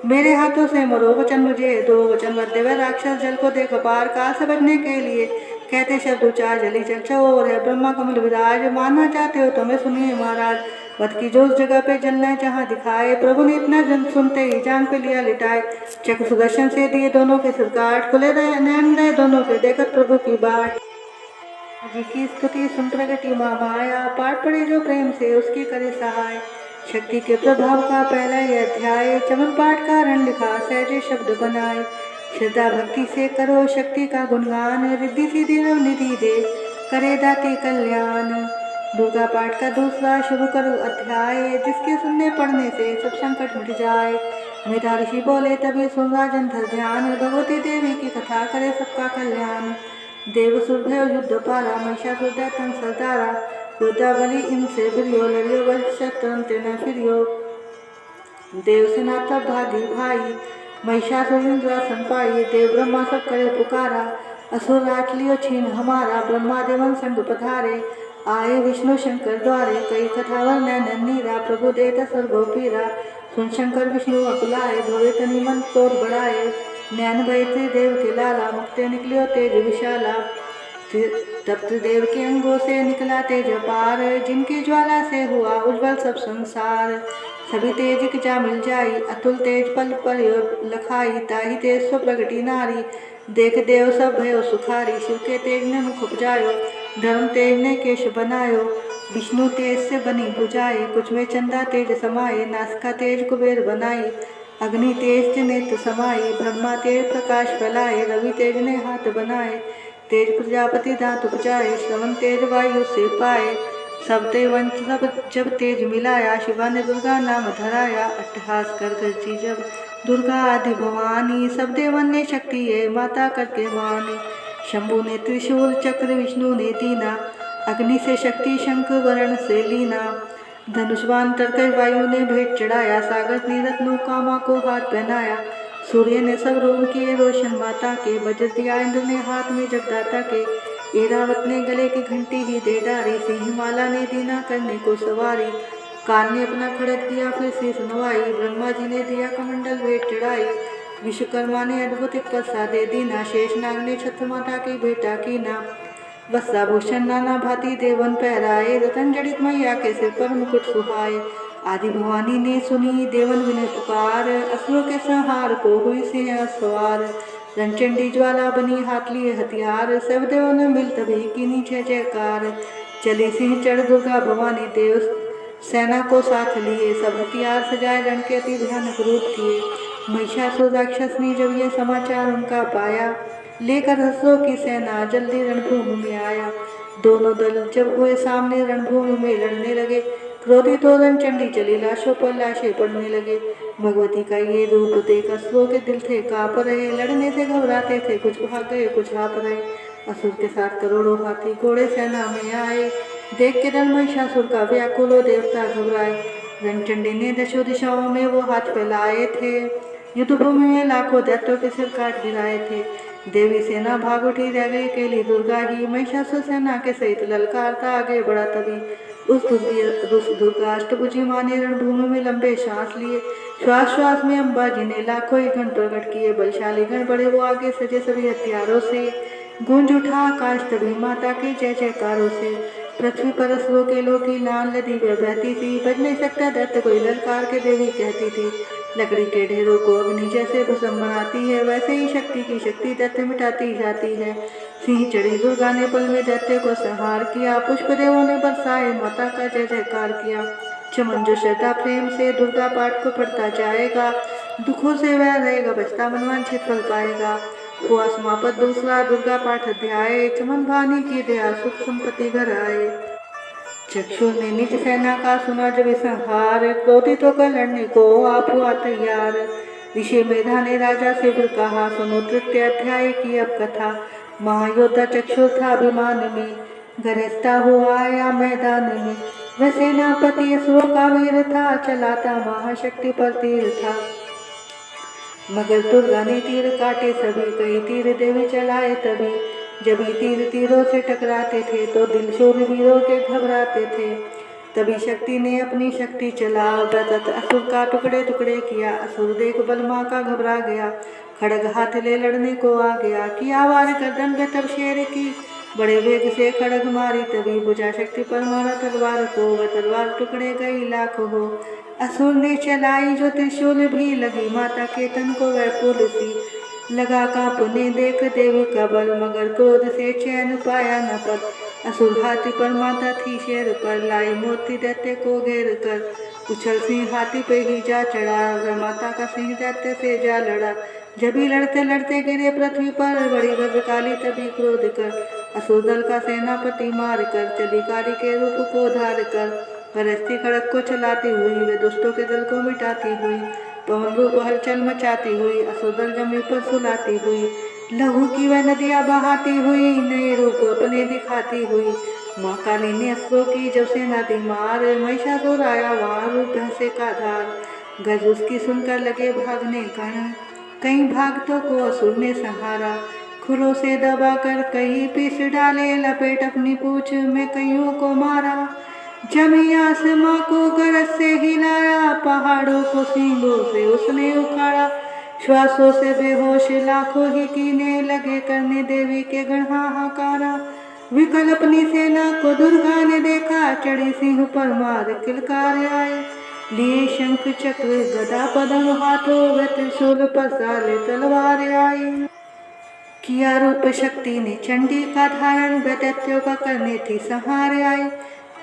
मेरे हाथों से मरो, वचन मुझे दो। वचन मध्य वे राक्षस जल को देख पार, काल से बचने के लिए कहते शब्द उचार, जली जल और है ब्रह्मा कमल विराज। मानना चाहते हो तो मैं सुनिए महाराज, वध की जो उस जगह पे जलना जहाँ दिखाए। प्रभु ने इतना जन सुनते ही जान पे लिया लिटाए, चक्र सुदर्शन से दिए दोनों के सिर काट, खुले रहे नैन रहे दोनों के देखत प्रभु की बाट। जी की स्तुति सुन प्रगति माँ माया, पाठ पढ़े जो प्रेम से उसकी करे सहाय। शक्ति के प्रभाव का पहला यह अध्याय, चमन पाठ का रण लिखा सहजे शब्द बनाए। श्रद्धा भक्ति से करो शक्ति का गुणगान, रिद्धि सीधी निधि दे करे दाते कल्याण। दुर्गा पाठ का दूसरा शुरू करो अध्याय, जिसके सुनने पढ़ने से सब संकट मिट जाए। मेधा ऋषि बोले तभी सुन राजन धर ध्यान, भगवती देवी की कथा करे सबका कल्याण। देव सुरभय युद्ध पारा, महिषासुर दैत्यन सरदारा। योद्धा बलि इनसे बिरियो, लड़ियो बल शत्रन तेना फिरियो। देव सेना तब भागी भाई, महिषासुर इंद्रासन पाई। देव ब्रह्मा सब करे पुकारा, असुर राट लियो छीन हमारा। ब्रह्मा देवन संग पधारे, आए विष्णु शंकर द्वारे। कई कथा वर्णन नीरा, प्रभु देत सर्वो पीरा। सुन शंकर विष्णु अकुलाए, धोए तनि मन तोर बढ़ाए। नैन भय त्रिदेव के लाला, मुक्ते निकलियो तेज विशाला। तब त्रिदेव के अंगों से निकला तेज अपार, जिनकी ज्वाला से हुआ उज्ज्वल सब संसार। सभी तेज की जा मिल जाई, अतुल तेज पल पर लखाई। ताही तेज सो प्रगटी नारी, देख देव सब भयो सुखारी। शिव के तेज ने मुख उपजायो, धर्म तेज ने केश बनायो। विष्णु तेज से बनी बुझाए, कुछ में चंदा तेज समाये। नासिका तेज कुबेर बनाई, अग्नि तेज से नेत्र समाये। ब्रह्मा तेज प्रकाश फैलाए, रवि तेज ने हाथ बनाए। तेज प्रजापति दांत उपजाए, श्रवण तेज वायु से पाए। सब देवन सब जब तेज मिलाया, शिवा ने दुर्गा नाम धराया। अट्टहास कर गर्जी जब दुर्गा आदि भवानी, सब देवन ने शक्ति है माता करके वाणी। शंभु ने त्रिशूल चक्र, विष्णु ने दीना। अग्नि से शक्ति शंख वर्ण से लीना। धनुष्वान तरकश वायु ने भेंट चढ़ाया, सागर ने रत्नों कामा को हाथ पहनाया। सूर्य ने सब रोम किए रोशन माता के, वज्र दिया इंद्र ने हाथ में जगदाता के। ऐरावत ने गले की घंटी ही दे डारी, सिंहमाला ने दीना करने को सवारी। कान ने अपना खड़क दिया फिर शीस नवाई, ब्रह्मा जी ने दिया कमंडल भेंट चढ़ाई। विश्वकर्मा ने अद्भुत प्रसाद दे दीना, शेषनाग ने छत्र माता की भेंटा कीना। वस्त्राभूषण नाना भांति देवन पहराए, रतन जड़ित मैया के सिर पर मुकुट सुहाए। आदि भवानी ने सुनी देवन विनय पुकार, असुरों के संहार को हुई सिंह सवार। रणचंडी ज्वाला बनी हाथ लिए हथियार, सब देवों ने मिल तभी कीनी जय जयकार। चली सिंह चढ़ दुर्गा भवानी, देव सेना को साथ लिए। सब हथियार सजाए रण के अति भयानक रूप किए। महिषासुर राक्षस ने जब ये समाचार उनका पाया, लेकर असुरों की सेना जल्दी रणभूमि में आया। दोनों दल जब हुए सामने रणभूमि में लड़ने लगे, क्रोधित हो रणचंडी चली, लाशों पर लाशें पड़ने लगे। भगवती का ये रूप देख असुरों के दिल थे कांप रहे, लड़ने से घबराते थे, कुछ भाग गए कुछ हाँप रहे। असुर के साथ करोड़ों हाथी घोड़े सेना में आए, देख के रण महिषासुर का व्याकुल हो देवता घबराए। रणचंडी ने दशों दिशाओं में वो हाथ फैलाए थे, युद्धभूमि में लाखों दैत्यों के सिर काट गिराए थे। देवी सेना भाग उठी, रह गई अकेली दुर्गा ही। महिषासुर सेना के सहित ललकारता आगे बढ़ा तभी उस दुर्गा अष्टभुजी माँ ने रणभूमि में लंबे सांस लिए। श्वास श्वास में अम्बा जी ने लाखों ही गण प्रकट किए, बलशाली गण बड़े वो आगे सजे सभी हथियारों से। गूंज उठा आकाश तभी माता के जय जयकारों से। पृथ्वी पर असुरों के लोग की लाल नदी बहती थी, बज नहीं सकता दैत्य कोई ललकार के देवी कहती थी। लकड़ी के ढेरों को अग्नि जैसे भस्म बनाती है, वैसे ही शक्ति की शक्ति दैत्य मिटाती जाती है। सिंह चढ़ी दुर्गा ने पल में दैत्य को संहार किया, पुष्प देवों ने बरसाए माता का जय जयकार किया। चमन जो श्रद्धा प्रेम से दुर्गा पाठ को पढ़ता जाएगा, दुखों से वह रहेगा बचता, मनवांछित फल पाएगा। हुआ समापत दूसरा दुर्गा पाठ अध्याय, चमन भानी की दया सुख संपत्ति घर आए। चक्षु ने निज सेना का सुना जब संहार, क्रोधित होकर लड़ने को आप हुआ तैयार। ऋषि मेधा ने राजा से फिर कहा, सुनो तृतीय अध्याय की अब कथा। महायोद्धा चक्षु था अभिमान में, गरजता हुआ आया मैदान में। वह सेनापति असुरों का वीर था, चलाता महाशक्ति पर तीर था। मगर दुर्गा ने तीर काटे सभी, कई तीर देवी चलाए तभी। जब ये तीर तीरों से टकराते थे तो दिल शूरवीरों के घबराते थे। तभी शक्ति ने अपनी शक्ति चला, व्रतत असुर का टुकड़े टुकड़े किया। असुर देख बलमा का घबरा गया, खड़ग हाथ ले लड़ने को आ गया। किया वार गर्दन पे तब शेर की, बड़े वेग से खड़ग मारी तभी। बुझा शक्ति पर मारा तलवार को, वह तलवार टुकड़े गई लाख हो। असुर ने चलाई जो त्रिशूल भी, लगी माता के तन को वह फूल सी। लगा कांपने देख देवी का बल, मगर क्रोध से चैन पाया न पल। असुर हाथी पर माता थी शेर पर, लाई मोती दैत्य को घेर कर। उछल सिंह हाथी पे ही जा चढ़ा, वह माता का सिंह दैत्य से जा लड़ा। जब भी लड़ते लड़ते गिरे पृथ्वी पर, बड़ी भद्रकाली तभी क्रोध कर। असुर दल का सेनापति मार कर, चली काली के रूप को धार कर। गरजती खड़ग को चलाती हुई, वे दुष्टों के दल को मिटाती हुई। पवन रूप हलचल मचाती हुई, असुर दल जमीन पर सुलाती हुई। लहू की वह नदियाँ बहाती हुई, नए रूप अपने दिखाती हुई। माँ काली ने असुरों की जब सेना दी मार, महिषासुर आया वहाँ रूप भैंसे का धार। गज उसकी सुनकर लगे भागने गण, कई भागतों को असुर ने संहारा। खुरों से दबाकर कई पीस डाले, लपेट अपनी पूंछ में कईयों को मारा। जमी आसमां को गरज से हिलाया, पहाड़ों को सींगों से उसने उखाड़ा। श्वासों से बेहोश लाखों ही कीने लगे करने देवी के गण हाहाकारा। विकल अपनी सेना को दुर्गा ने देखा, चढ़ी सिंह पर मार किलकार आए। लिए शंख चक्र गदा पद्म हाथों, व त्रिशूल पर साले तलवार आई। किया रूप शक्ति ने चंडी का धारण, दैत्यों का करने थी संहार आई।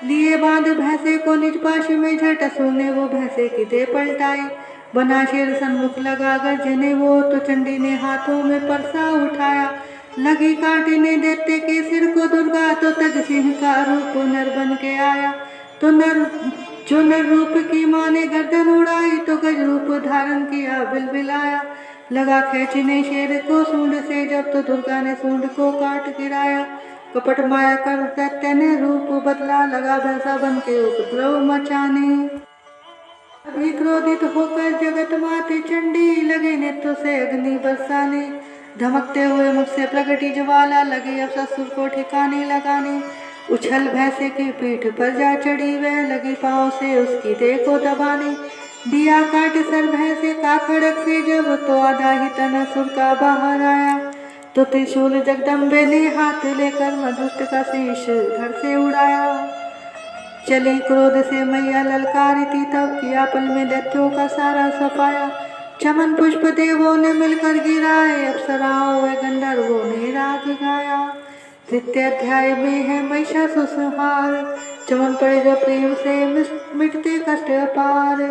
लिए बांध भैंसे को निज पाश में, झट असुर ने वो भैंसे की दे पलटाई। बना शेर सन्मुख लगा गर्जने वो, तो चंडी ने हाथों में परसा उठाया। लगी काटने दैत्य के सिर को दुर्गा, तो तज सिंह का रूप नर बन के आया। तो नर रूप की माँ ने गर्दन उड़ाई, तो गज रूप धारण किया बिलबिलाया। लगा खींचने शेर को सूंड से जब, तो दुर्गा ने सूंड को काट गिराया। कपट माया कर दैत्य ने रूप बदला, लगा भैंसा बन के उपद्रव मचाने। अभी क्रोधित होकर जगत माते चंडी, लगे नेत्रों से अग्नि बरसाने। धमकते हुए मुख से प्रगटी ज्वाला, लगे अवसर को ठिकाने लगाने। उछल भैंसे की पीठ पर जा चढ़ी, वह लगी पाँव से उसकी देह को दबाने। दिया काट सर भैंसे का खड़क से जब, तो आधा ही तन असुर का बाहर आया। तो त्रिशूल जगदम्बे ने हाथ लेकर मधुष्ट का शीश धड़ से उड़ाया। चली क्रोध से मैया ललकारी थी, तब किया पल में दैत्यों का सारा सफाया। चमन पुष्प देवों ने मिलकर गिराए, अप्सराओं व गंधर्वों ने राग गाया। तृतीय अध्याय में है महिषासुर संहार, चमन पड़े जो प्रेम से मिटते कष्ट अपार।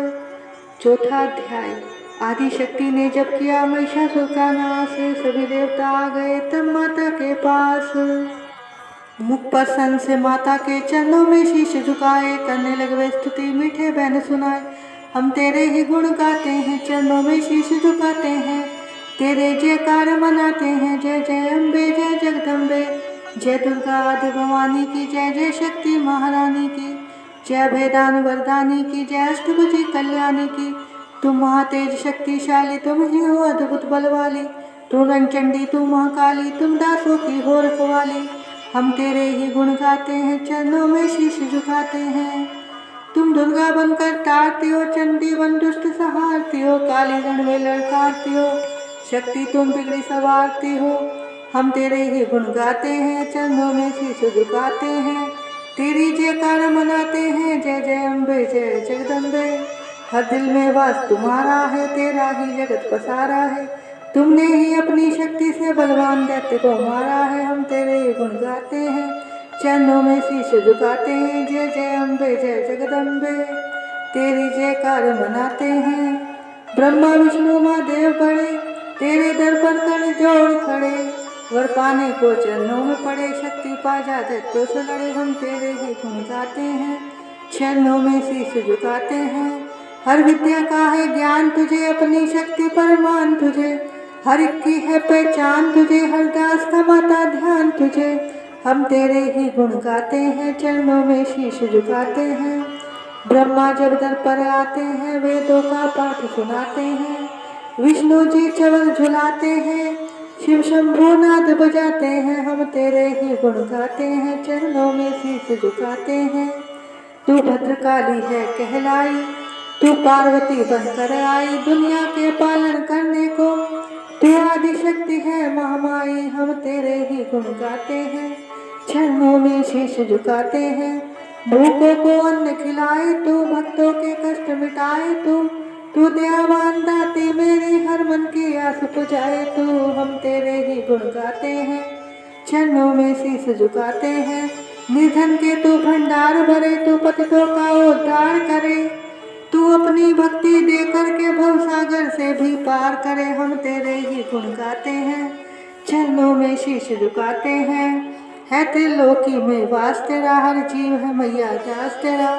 चौथा अध्याय। आदि शक्ति ने जब किया महिषासुर का नाश, सभी देवता आ गए तब माता के पास। मुख पर सन से माता के चरणों में शीश झुकाए, करने लगे वे स्तुति मीठे बहन सुनाए। हम तेरे ही गुण गाते हैं, चरणों में शीश झुकाते हैं। तेरे जयकार मनाते हैं, जय जय अम्बे जय जगदम्बे। जय दुर्गा आदि भवानी की जय, जय शक्ति महारानी की जय, भेदान वरदानी की जय, अष्टभुजी कल्याणी की। तुम महातेज शक्तिशाली, तुम ही हो अद्भुत बलवाली। तू रंगचंडी तू महाकाली, तुम दासों की हो रखवाली। हम तेरे ही गुण गाते हैं, चरणों में शीश झुकाते हैं। तुम दुर्गा बनकर तारती हो, चंडी बन दुष्ट संहारती हो। काली रण में लड़काती हो, शक्ति तुम बिगड़ी सवारती हो। हम तेरे ही गुण गाते हैं, चरणों में शीश झुकाते हैं। तेरी जयकार मनाते हैं, जय जय अम्बे जय जगदम्बे। हर दिल में वास तुम्हारा है, तेरा ही जगत पसारा है। तुमने ही अपनी शक्ति से बलवान दैत्य को मारा है। हम तेरे गुण गाते हैं, चरणों में शीश झुकाते हैं। जय जय अम्बे जय जगदम्बे, तेरी जयकार मनाते हैं। ब्रह्मा विष्णु महादेव बड़े, तेरे दर पर कर जोड़ खड़े। वर पाने को चरणों में पड़े, शक्ति पा जा दैत्यों से लड़े। हम तेरे ही गुण गाते हैं, चरणों में शीश झुकाते हैं। हर विद्या का है ज्ञान तुझे, अपनी शक्ति पर मान तुझे। हर एक की है पहचान तुझे, हर दास का माता ध्यान तुझे। हम तेरे ही गुण गाते हैं, चरणों में शीश झुकाते हैं। ब्रह्मा जब दर पर आते हैं, वेदों का पाठ सुनाते हैं। विष्णु जी चवन झुलाते हैं, शिव शंभु नाद बजाते हैं, हम तेरे ही गुण गाते हैं, चरणों में शीश झुकाते हैं। तू भद्रकाली है कहलाई, तू पार्वती बनकर आई, दुनिया के पालन करने को तू आदि शक्ति है महामाई, हम तेरे ही गुण गाते हैं, चरणों में शीश झुकाते हैं। भूखों को अन्न खिलाए तू, भक्तों के कष्ट मिटाए तू दयावान दाते मेरे हर मन की आस पुजाए तू, हम तेरे ही गुण गाते हैं, चरणों में शीश झुकाते हैं। निधन के तू भंडार भरे, तू पतितों का उद्धार करे, तू अपनी भक्ति दे करके भवसागर से भी पार करे, हम तेरे ही गुण गाते हैं, चरणों में शीश झुकाते हैं। है त्रिलोकी में वास तेरा, हर जीव है मैया दास तेरा,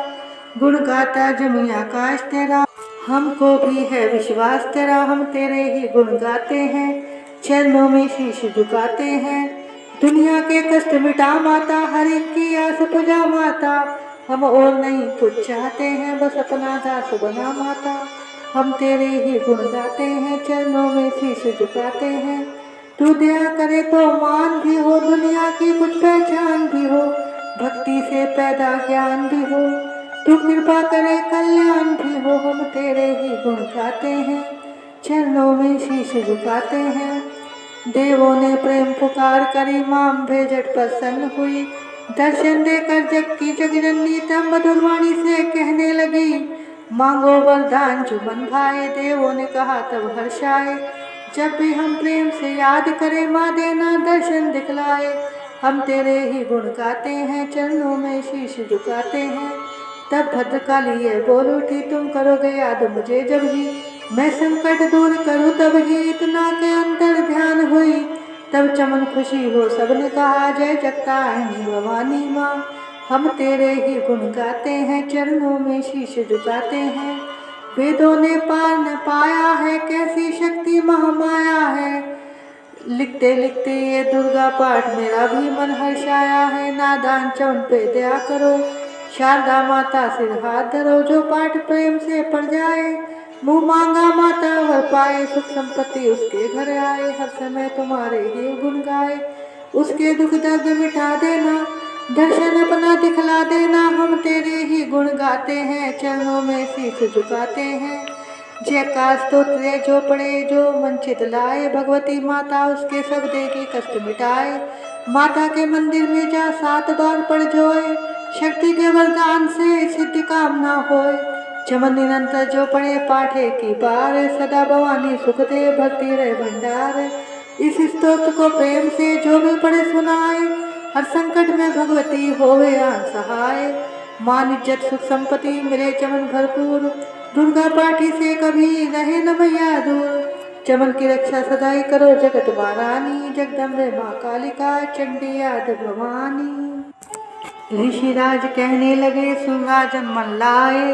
गुण गाता जमी आकाश तेरा, हमको भी है विश्वास तेरा, हम तेरे ही गुण गाते हैं, चरणों में शीश झुकाते हैं। दुनिया के कष्ट मिटा माता, हर एक की आस पुजा माता, हम और नहीं कुछ चाहते हैं, बस अपना दास बना माता, हम तेरे ही गुण गाते हैं, चरणों में शीश झुकाते हैं। तू दया करे तो मान भी हो, दुनिया की कुछ पहचान भी हो, भक्ति से पैदा ज्ञान भी हो, तू कृपा करे कल्याण भी हो, हम तेरे ही गुण गाते हैं, चरणों में शीश झुकाते हैं। देवों ने प्रेम पुकार करी, मां भेजट प्रसन्न हुई, दर्शन देकर जग की जगजननी तब मधुर वाणी से कहने लगी, मांगो वरदान जो मन भाए। देवों ने कहा तब हर्षाए, जब भी हम प्रेम से याद करें माँ देना दर्शन दिखलाए, हम तेरे ही गुण गाते हैं, चरणों में शीश झुकाते हैं। तब भद्रकाली ये बोल उठी, तुम करोगे याद मुझे जब ही, मैं संकट दूर करूं तब ही, इतना के अंतर ध्यान हुई, तब चमन खुशी हो सबने कहा, जय जगतारिणी भवानी माँ, हम तेरे ही गुण गाते हैं, चरणों में शीश झुकाते हैं। वेदों ने पार न पाया है, कैसी शक्ति महामाया है, लिखते लिखते ये दुर्गा पाठ मेरा भी मन हर्षाया है। नादान चवन पे दया करो, शारदा माता सिर हाथ धरो, जो पाठ प्रेम से पढ़ जाए, मुँह मांगा माता वर पाए, सुख संपत्ति उसके घर आए, हर समय तुम्हारे ही गुण गाए, उसके दुख दर्द मिटा देना, दर्शन अपना दिखला देना, हम तेरे ही गुण गाते हैं, चरणों में शीश झुकाते हैं। जयकार स्तोत्र जो पढ़े, जो वंचित लाए, भगवती माता उसके सब देगी कष्ट मिटाए, माता के मंदिर में जा 7 बार पढ़ जोए, शक्ति के वरदान से सिद्धि कामना होए, चमन निरंतर जो पढ़े पाठे की बार, सदा भवानी सुख दे भक्ति रहे भंडार। इस स्तोत्र को प्रेम से जो भी पढ़े सुनाए, हर संकट में भगवती होवे आन सहाय, मान इज्जत सुख संपत्ति मिले चमन भरपूर, दुर्गा पाठी से कभी रहे न मैया दूर, चमन की रक्षा सदाई करो जगत महारानी, जगदम्बे माँ कालिका चंडी आदि भवानी। ऋषिराज कहने लगे सुन राजन मन लाए,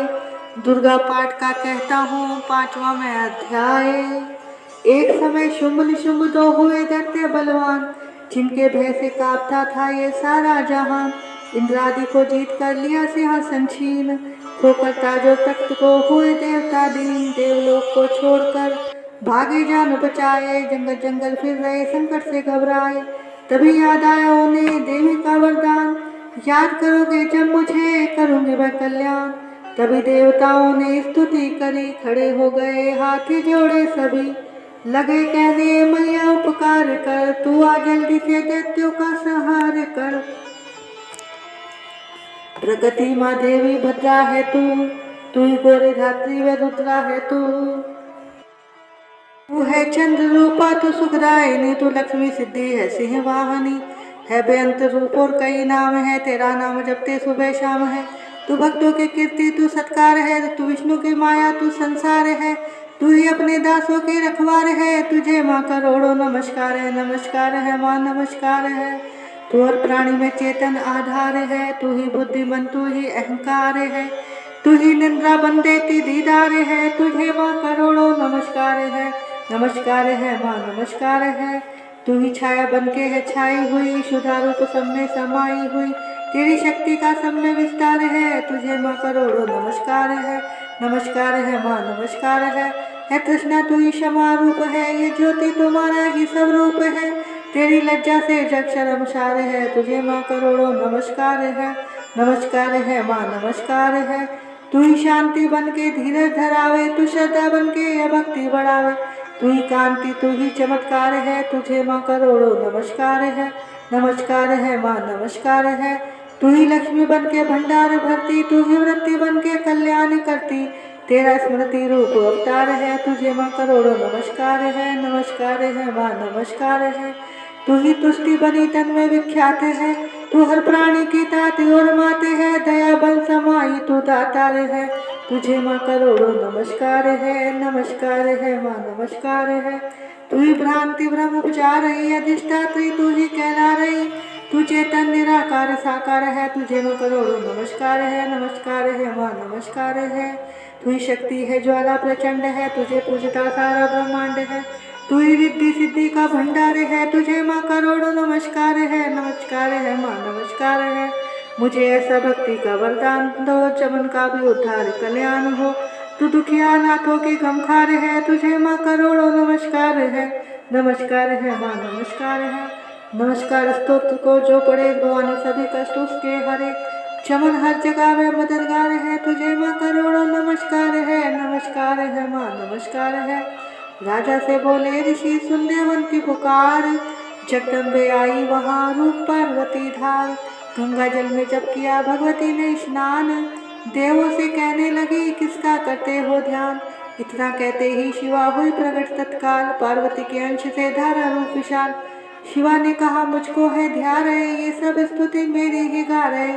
दुर्गा पाठ का कहता हूँ 5वां मैं अध्याय। एक समय शुंभ निशुंभ 2 हुए दैत्य बलवान, जिनके भय से कांपता था ये सारा जहां, इंद्रादि को जीत कर लिया सिंहासन छीन, खोकर ताजो तख्त को हुए देवता दीन, देवलोक को छोड़कर भागे जान बचाए, जंगल जंगल फिर रहे संकट से घबराए, तभी याद आया उन्हें देवी का वरदान, याद करोगे जब मुझे करूँगी मैं कल्याण। तभी देवताओं ने स्तुति करी, खड़े हो गए हाथ जोड़े सभी, लगे कहने मैया उपकार कर, तू आ जल्दी से दैत्यों का संहार कर। प्रगति माँ देवी भद्रा है तू ही गोरे धात्री व रुद्रा है तू है चंद्र रूपा, तू सुखदायिनी, तू लक्ष्मी सिद्धि है सिंह वाहनी, है बेअंत रूप और कई नाम है, तेरा नाम जपते सुबह शाम है, तू भक्तों की कीर्ति तू सत्कार है, तू विष्णु की माया तू संसार है, तू ही अपने दासों के रखवार है, तुझे माँ करोड़ों नमस्कार है माँ नमस्कार है, तू हर प्राणी में चेतन आधार है, तू ही बुद्धिमन तू ही अहंकार है, तू ही निंद्रा बन देती दीदार है, तुझे माँ करोड़ों नमस्कार है माँ नमस्कार है, तू ही छाया बन के है छाई हुई, शुद्धा रूप सब में समाई हुई, तेरी शक्ति का सब में विस्तार है, तुझे माँ करोड़ों नमस्कार है माँ नमस्कार है, है तृष्णा तू ही क्षमा रूप है, ये ज्योति तुम्हारा ही सब रूप है। तेरी लज्जा से जग शर्मसार है, तुझे माँ करोड़ों नमस्कार है। नमस्कार है माँ नमस्कार है। तू ही शांति बन के धीरज धरावे, तू श्रद्धा बन के यह भक्ति बढ़ावे। तू ही कांति तू ही चमत्कार है, तुझे माँ करोड़ों नमस्कार है। नमस्कार है माँ नमस्कार है। तू ही लक्ष्मी बन के भंडार भरती, तू ही वृत्ति बन के कल्याण करती। तेरा स्मृति रूप अवतार है, तुझे माँ करोड़ों नमस्कार है। नमस्कार है माँ नमस्कार है। तू ही तुष्टि बनी तन में विख्यात है, तू हर प्राणी की ताति और माते है। दया बल समाई तू दातार है, तुझे माँ करोड़ों नमस्कार है। नमस्कार है माँ नमस्कार है। तू ही भ्रांति भ्रम उपचार रही, अधिष्ठात्री तू ही कहला रही। तू चेतन निराकार साकार है, तुझे माँ करोड़ों नमस्कार है। नमस्कार है माँ नमस्कार है। तू ही शक्ति है ज्वाला प्रचंड है, तुझे पूजता सारा ब्रह्मांड है। तू ही रिद्धि सिद्धि का भंडार है, तुझे माँ करोड़ों नमस्कार है। नमस्कार है माँ नमस्कार है। मुझे ऐसा भक्ति का वरदान दो, चमन का भी उद्धार कल्याण हो। तू दुखिया नाथों की गमखार है, तुझे माँ करोड़ों नमस्कार है। नमस्कार है माँ नमस्कार है। नमस्कार स्तोत्र को जो पढ़े, भवानी सभी कष्ट उसके हरे। चमन हर जगह वे मददगार है, तुझे माँ करोड़ों नमस्कार है। नमस्कार है माँ नमस्कार है। राजा से बोले ऋषि सुन देवन की पुकार, जगदम्बे आई वहाँ रूप पार्वती धार। गंगा जल में जब किया भगवती ने स्नान, देवों से कहने लगी किसका करते हो ध्यान। इतना कहते ही शिवा हुई प्रकट तत्काल, पार्वती के अंश से धारा रूप विशाल। शिवा ने कहा मुझको है ध्यान है, ये सब स्तुति मेरी ही गा रहे।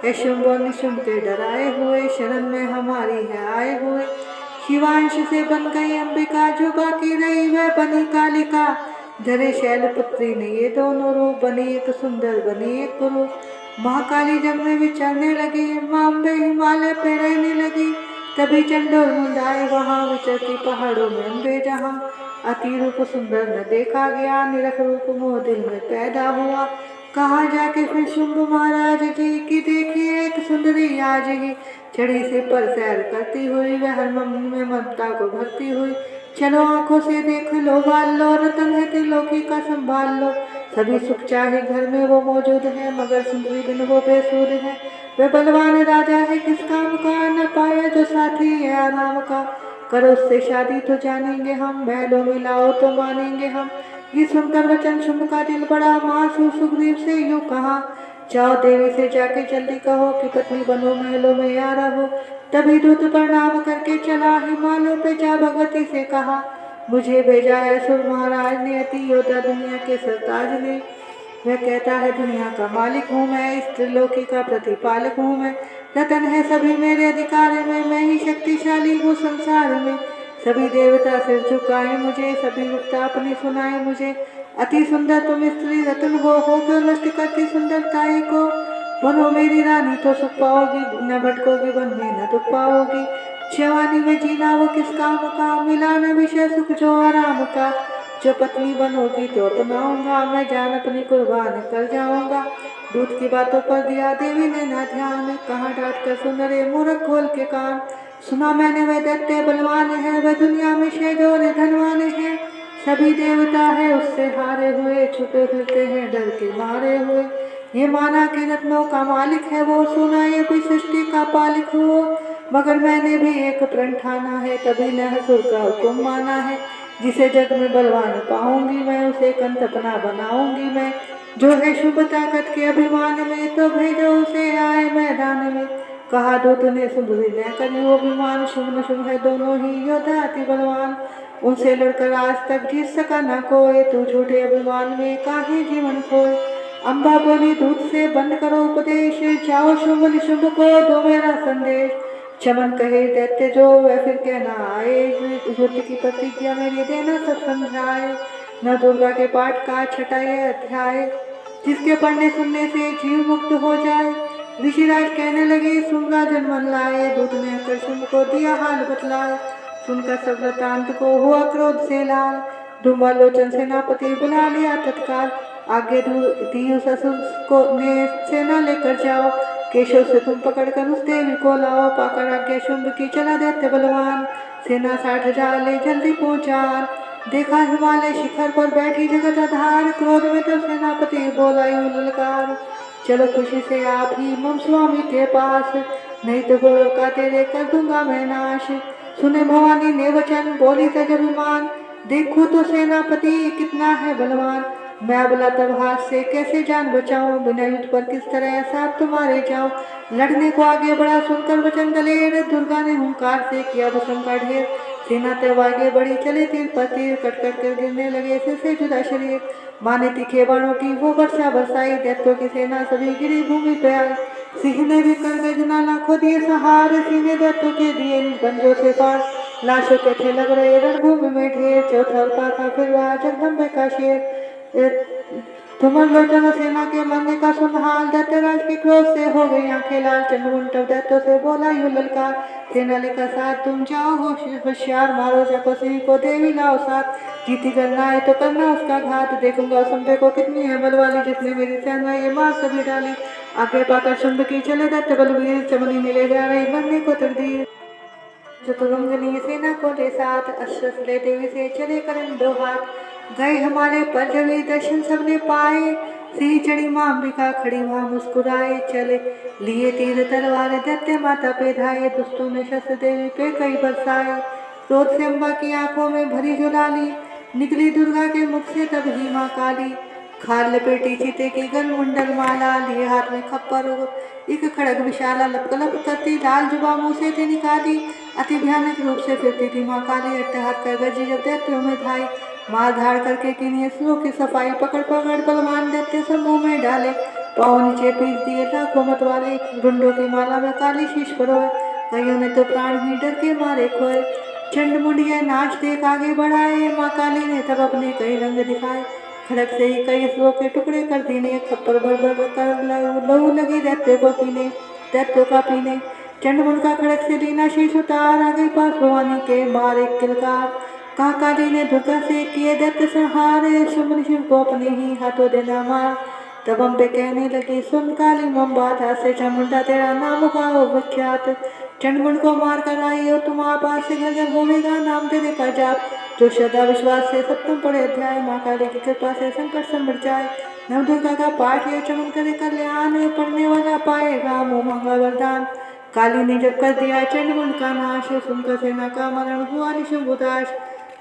हे शुंभ और निशुंभ के डराए हुए, शरण में हमारी है आए हुए। शिवांश से बन गई अंबिका, जो बाकी रही वह बनी कालिका। धरे शैलपुत्री ने ये दोनों रूप, बनी एक सुंदर बनी एक कुरूप। महाकाली जग में विचरने लगी, माँ अम्बे हिमालय पे रहने लगी। तभी चंडोल मुंदाए वहाँ, विचरती पहाड़ों में अम्बे जहाँ। अति रूप सुंदर न देखा गया, निरख रूप मोह दिल में पैदा हुआ। कहा जाके फिर शुंभ महाराज जी की देखिए एक सुंदरी आज ही। चढ़ी से पर सैर करती हुई, वह हर में ममता को भरती हुई। चलो आंखों से देख लो बाल लो, रतन है त्रिलोकी का संभाल लो। सभी सुख चाहे घर में वो मौजूद है, मगर सुंदरी बिन वो बेसुध है। वह बलवान राजा है किस काम का, न पाया जो साथी है आराम का। करो उससे शादी तो जानेंगे हम, महलों में लाओ तो मानेंगे हम। ये सुनकर वचन शुंभ का दिल बड़ा मासूम, सुग्रीव से यूं कहा, जाओ देवी से जाके जल्दी कहो कि पत्नी बनो महलों में आ रहो। तभी दूत प्रणाम करके चला, हिमालयों पे जा भगवती से कहा, मुझे भेजा है सुर महाराज ने, अति योद्धा दुनिया के सरताज ने। वह कहता है दुनिया का मालिक हूँ मैं, इस त्रिलोकी का प्रतिपालक हूँ मैं। रतन है सभी मेरे अधिकार में, मैं ही शक्तिशाली हूँ संसार में। सभी देवता सिर झुकाए मुझे, सभी मुक्ता अपनी सुनाए मुझे। अति सुंदर तुम स्त्री रतन हो क्यों नष्ट करती सुंदरताई को। बनो मेरी रानी तो सुख पाओगी, न भटकोगी वन में न दुख पाओगी। जवानी में जीना वो किस काम का, मिला न विषय सुख जो आराम का। जो पत्नी बनोगी तो अपनाऊंगा, मैं जान अपनी कुर्बान कर जाऊंगा। दूध की बातों पर दिया देवी ने ना ध्यान, कहाँ डांट कर सुन रे मूर्ख खोल के कान। सुना मैंने वह दैत्य बलवान है, वह दुनिया में शेजोर धनवान है। सभी देवता है उससे हारे हुए, छुपे फिरते हैं डर के मारे हुए। ये माना कि रत्नों का मालिक है वो, सुना ये भी सृष्टि का पालिक हो। मगर मैंने भी एक प्रण ठाना है, तभी नहसुर का हुक्म माना है। जिसे जग में बलवान पाऊंगी मैं, उसे कंत अपना बनाऊंगी मैं। जो है शुभ ताकत के अभिमान में, तो भेजो उसे आए मैदान में। कहा दूत ने सुंदरी ने करियो अभिमान, शुभ न शुभ है दोनों ही योद्धा अति बलवान। उनसे लड़कर आज तक जीत सका न कोई, तू झूठे अभिमान में काहे जीवन खोए। अम्बा बोली दूत से बंद करो उपदेश, जाओ शुभ निशुभ को दो मेरा संदेश। चमन कहे दैत्य जो वह फिर कहना आए, युद्ध की प्रतिज्ञा मेरी देना सब समझाए। न दुर्गा के पाठ का छठा यह अध्याय, जिसके पढ़ने सुनने से जीव मुक्त हो जाए। ऋषिराज कहने लगे सुन राजन मन लाए, दूत ने आकर शुंभ को दिया हाल बतलाए। सुनकर सब वृतांत को हुआ क्रोध से लाल, धूमालोचन सेनापति बुला लिया तत्काल। आगे दी ससुर को ने सेना लेकर जाओ, केशव से तुम पकड़कर उस देवी को लाओ। पाकर आज्ञा शुंभ की चला दैत्य बलवान, सेना 60,000 ले जल्दी पहुंचा। देखा हिमालय शिखर पर बैठी जगत आधार, क्रोध में तब सेनापति बोला यूं ललकार, चलो खुशी से आप ही मम स्वामी के पास, नहीं तो गौरव का तेरे कर दूंगा मैं नाश। सुने भवानी ने वचन, बोली तज अभिमान, देखो तो सेनापति कितना है बलवान। मैं बोला तब हाथ से कैसे जान बचाऊं, बिना युद्ध पर किस तरह साथ तुम्हारे जाऊं। लड़ने को आगे बढ़ा सुनकर वचन दलेर, दुर्गा ने हुंकार से किया भस्म का ढेर। सेना तब आगे बढ़ी चले तीर पर तीर, कट कट कर गिरने लगे सिर से जुदा शरीर। माने तीखे बाणों की वो वर्षा बरसाई, दैत्यों की सेना सभी गिरी भूमि पे आई। सिंह ने भी कर गजना लाखों दिए सहार, सीने दैत्यों के दिए बंजों से पार। लाशों के थे लग रहे रणभूमि में ढेर, चौथा उल्का था फिर रहा जगदम्बे का शेर। तुमर लोचन सेना के मरने का सुन हाल, दैत्यराज के क्रोध से हो गई आंखें लाल। चंद्रमुंड दैत्यों से बोला यूं ललकार, सेना लेकर साथ तुम जाओ होशियार, मारो जाको सिंह को देवी लाओ साथ। जीती करना है तो करना उसका घात, देखूंगा शुंभ को कितनी है बलवाली, जिसने मेरी सेना ये मार सभी डाली। आगे पाकर शुंभ की चले दैत्य बलवीर, चमनी मिले जा रही मरने को तकदीर। चतुरंगनी सेना को ले साथ, अस्त्र ले देवी से चले करन दो हाथ। गए हमारे पर जभी दर्शन सबने पाए, सिंह चढ़ी मां अंबिका खड़ी वहां मुस्कुराए। चले लिए तीर तलवार दैत्य माता पे धाये, दुष्टों ने शस्त्र देवी पे कई बरसाए। क्रोध से अम्बा की आंखों में भरी जुलाली, निकली दुर्गा के मुख से तब ही मां काली। खाल लपेटी सीते की गल मुंडल माला, लिए हाथ में खप्पर एक खड़ग विशाला, लपकलप करती लाल जुबा मुंह से थी निकाली। अति भयानक रूप से फिरती थी मां काली, अट्टहास कर गरजी जब दैत्यों में धाई। मार धाड़ करके किन्हीं असुरों की सफाई, पकड़ पकड़ बलवान दैत्य समूह में डाले। पाँव नीचे पीस दिए लाखों मतवाले, डुंडों की माला में काली शीश परोए। कईयों ने तो प्राण ही डर के मारे खोए। चंड मुंडिया नाच देख आगे बढ़ाए, माँ काली ने तब अपने कई रंग दिखाए। खड़क से ही कई असुरों के टुकड़े कर दीने, खप्पर भर भर कर लहू लगी दैत्यों को पीने, दैत्यों का पीने। चंडमुंड का खड़क से लीना शीश उतार, आ गई पास भवानी के मार एक किलकार। कहा काली ने दुर्गा से किए दैत्य संहार, शुंभ शिव को अपने ही हाथों देना मार। तब अम्बे कहने लगी सुन काली मम बात, से चामुंडा तेरा नाम गाओ विख्यात। चंडमुंड को मार कर आई हो तुम आपास से, घर होवेगा नाम तेरे का जाप। जो श्रद्धा विश्वास से सप्तम पढ़े अध्याय, माँ काली की कृपा से संकट से मिट जाए। नव दुर्गा का पाठ या चमन करे कल्याण, पढ़ने वाला पाएगा मुँह मांगा वरदान। काली ने जब कर दिया चंडमुंड का नाश, सुनकर सेना का मरण हुआ निशुंभ उदास।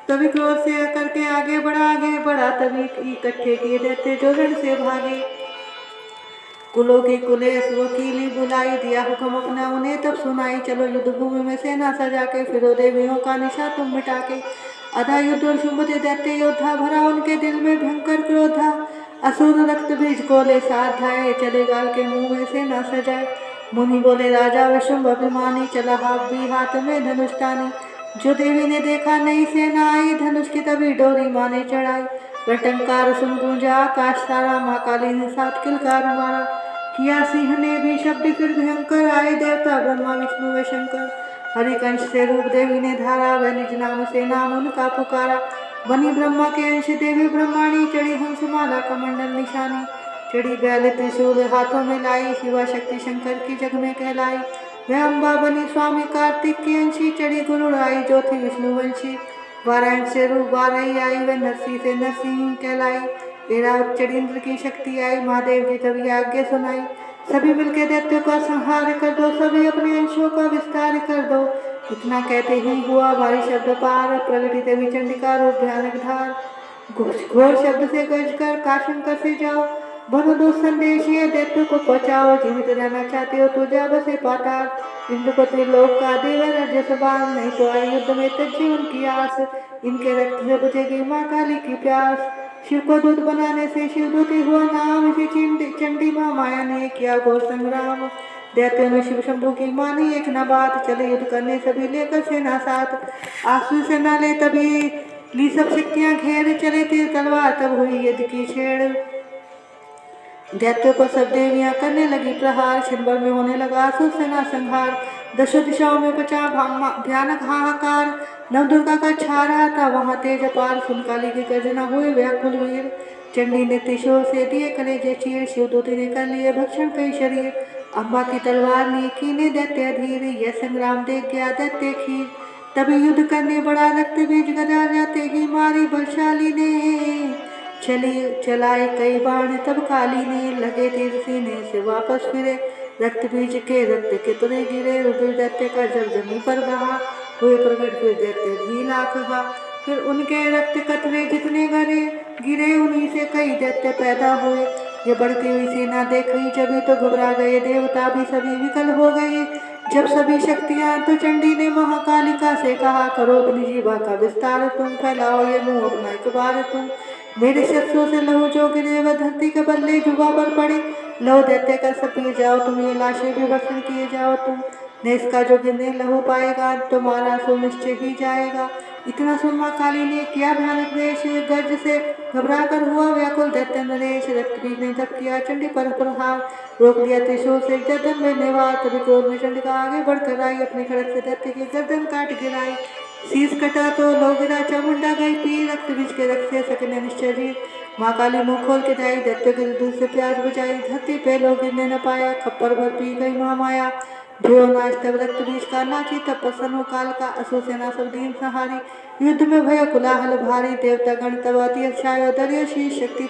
तभी क्रोध से करके आगे बढ़ा तभी इकट्ठे किए दैत्य जो रण से भागे। कुलों की कुलेश वकीली बुलाई, दिया हुक्म अपना उन्हें तब सुनाई। चलो युद्ध भूमि में सेना सजा के, फिरो देवियों का निशा तुम मिटा के। अधा युद्ध और शुंभ दैत्य योद्धा, भरा उनके दिल में भयंकर क्रोधा। असुर रक्त बीज को ले साथ धाये, चले गाल के मुंह में सेना सजाए। मुनि बोले राजा व शुंभ अभिमानी, चला हाथ भी हाथ में धनुष तानी। जो देवी ने देखा नई सेना आई, धनुष की तभी डोरी माने चढ़ाई। वटंकार सुन गूंजा आकाश सारा, माँ काली ने साथ किलकार मारा। किया सिंह ने भी शब्द फिर भयंकर, आए देवता ब्रह्मा विष्णु व शंकर। हरिकंश से रूप देवी ने धारा, वह निज नाम से नाम उनका पुकारा। बनी ब्रह्मा के अंश देवी ब्रह्माणी, चढ़ी हंसमाला कमंडल निशानी। चढ़ी बैल त्रिशूल हाथों में लाई, शिवा शक्ति शंकर की जग में कहलाई। वह अम्बा बनी स्वामी कार्तिक की अंशी, चढ़ी गुरुड़ आई जो थी विष्णुवंशी। वारायण से रूप बारही आई, वह नरसी से नरसिंह कहलाई। ऐरावत चढ़ी इंद्र की शक्ति आई, महादेव जी तभी आज्ञा सुनाई। सभी मिलके दैत्यों का संहार कर दो, सभी अपने अंशों का विस्तार कर दो। इतना कहते ही हुआ भारी शब्द पार, प्रगति देवी चंडिका रूप भयानक धार। घोर शब्द से गज कर काशंकर से जाओ, बनो दो संदेश ये दैत्यों को पहुँचाओ। जीवित रहना चाहते हो तो जा बसे पाताल। इंद्र को त्रिलोक का देव राज्य सवाल, नहीं तो आए युद्ध में तक जीवन की आस। इनके रक्त से बुझेगी माँ काली की प्यास। शिव को दूत बनाने से शिवदूती हुआ नाम, इसी चंडी माँ माया ने किया घोर संग्राम। दैत्यों ने शिव शंभु की मानी एक न बात, चले युद्ध करने सभी लेकर सेना साथ। आंसू सेना ले तभी ली सब शक्तियां घेर, चले तीर तलवार तब हुई युद्ध की छेड़। दैत्यों पर सब देवियां करने लगी प्रहार, छिनभर में होने लगा असुर सेना संहार। दशों दिशाओं में बचा भयानक हाहाकार, नव दुर्गा का छा रहा था वहाँ तेज अपार। सुन काली की गर्जना हुई व्याकुल वीर, चंडी ने त्रिशूल से दिए कलेजे चीर। शिवदूती ने कर लिए भक्षण कई शरीर, अम्बा की तलवार ने कीने दैत्य धीर। यह संग्राम देख गया दैत्य खीर, तभी युद्ध करने बड़ा रक्त बीज गदा जाते ही मारी बलशाली ने चलाए कई बाण तब काली ने लगे तीर सीने से वापस फिरे रक्त बीज के रक्त के तुरे गिरे रुधिर दैत्य का जब जमीन पर बहा हुए प्रकट फिर दैत्य भी लाख हा फिर उनके रक्त कतरे जितने गिरे उन्हीं से कई दैत्य पैदा हुए ये बढ़ती हुई सेना देखी जभी तो घबरा गए देवता भी सभी विकल हो गए जब सभी शक्तियां तो चंडी ने महाकालिका से कहा करो अपनी जीवा का विस्तार तुम फैलाओ ये मुंह अपना एक बार तुम मेरे शस्त्रों से लहू जो गिरे वह धरती के बल्ले जुबा पर पड़े लहू दैत्य का सब पिए जाओ तुम ये लाशें भी भक्षण किए जाओ तुम ने इसका जो गिरने लहू पाएगा तुम्हारा सुनिश्चय ही जाएगा इतना सुन मां काली ने किया भयानक देश गर्ज से घबरा कर हुआ व्याकुल दैत्य नरेश रक्तबीज ने जब किया चंडी पर प्रहार रोक लिया त्रिशूल से गर्दन में नेवार तभी क्रोध में चंडिका आगे बढ़कर आई अपने खड़क से दैत्य की गर्दन काट गिराई शीश कटा तो लो गिरा चामुंडा गई पी रक्त बीज के रक्त से सकने निश्चय माँ काली मुंह खोल के जाई दैत्य के दूध से प्यास बुझाई धरती पे लोग गिरने न पाया खप्पर भर पी गई महामाया भयो नाच तब रक्त बीज का नाची तब प्रसन्न हो काल का असुर सेना सब दीन सहारी युद्ध में भय कुलाहल भारी देवता गण तब अति अच्छायो दरियो शीश शक्ति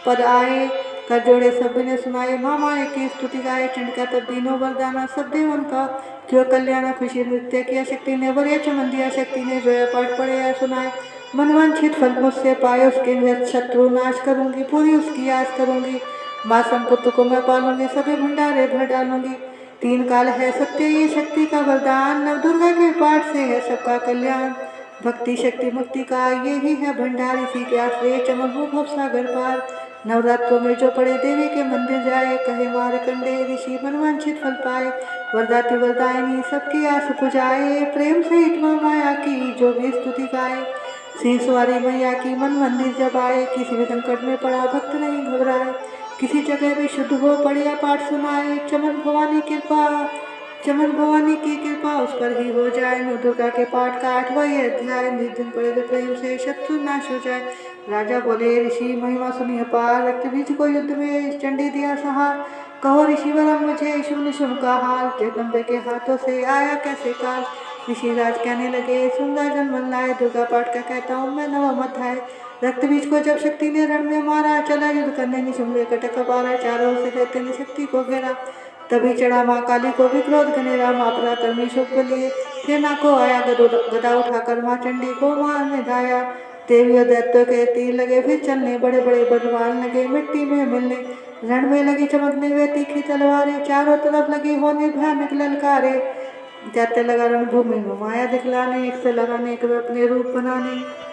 पद आए कर जोड़े सभी ने सुनाए महामाया की स्तुति गाए चंडिका तब दीनों वरदाना सब देवन का क्यों कल्याण खुशी नृत्य किया शक्ति ने वरिया चमन दिया शक्ति ने जोया पाठ पढ़े या सुनाए मनवांछित फल मुझसे पाए उसके शत्रु नाश करूंगी पूरी उसकी आस करूंगी माँ संपुत्र को मैं पालूंगी सभी भंडारे भर डालूंगी 3 काल है सत्य ये शक्ति का वरदान नव दुर्गा के पाठ से है सबका कल्याण भक्ति शक्ति मुक्ति का ये ही है भंडार इसी के आश्रय चमन हो भव सागर पार नवरात्रों में जो पड़े देवी के मंदिर जाए कहे मार कंडे ऋषि मनवांछित फल पाए वरदाती वरदायिनी सबकी आस पुजाए प्रेम सहित माया की जो भी स्तुति गाए शीश वाली मैया की मन मंदिर जब आए किसी भी संकट में पड़ा भक्त नहीं घबराए किसी जगह भी शुद्ध हो पढ़िया पाठ सुनाए चमन भवानी की कृपा उस पर ही हो जाए नव दुर्गा के पाठ का 8वां अध्याय निर्धन पड़े तो प्रेम से शत्रु नाश हो जाए राजा बोले ऋषि महिमा सुनिए पार रक्त बीज को युद्ध में चंडी दिया सहार कहो ऋषि वरम मुझे शून्य शुभ का हाल जगदम्बे के हाथों से आया कैसे काल ऋषि राज कहने लगे सुंदर जन्म लाए दुर्गा पाठ का कहता हूँ मैं नवम अध्याय रक्त बीज को जब शक्ति ने रण में मारा चला युद्ध करने निशुम्भ कटक पारा चारों से दैत्य ने शक्ति को घेरा तभी चढ़ा माँ काली को भी क्रोध घनेरा माँ पराक्रमी शुभ लिए सेना को आया गदा उठाकर माँ चंडी को मारने धाया देवी और दैत्यों के तीर लगे फिर चलने बड़े बड़े बलवान लगे मिट्टी में मिलने रण में लगी चमकने वे तीखी तलवारें चारों तरफ लगी होने भयानक ललकारे दैत्य लगा रणभूमि में माया दिखलाने एक से लगाने एक अपने रूप बनाने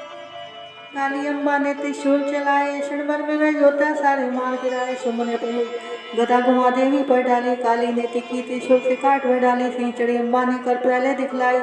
काली अम्बा ने त्रिशूल चलाए क्षण भर में वह योद्धा सारे मार गिराए शुंभ ने अपनी गदा घुमा देवी पर डाली काली ने तिखी त्रिशूल से काट वह डाली सिंह चढ़ी अम्बा ने कर प्रलय दिखलाई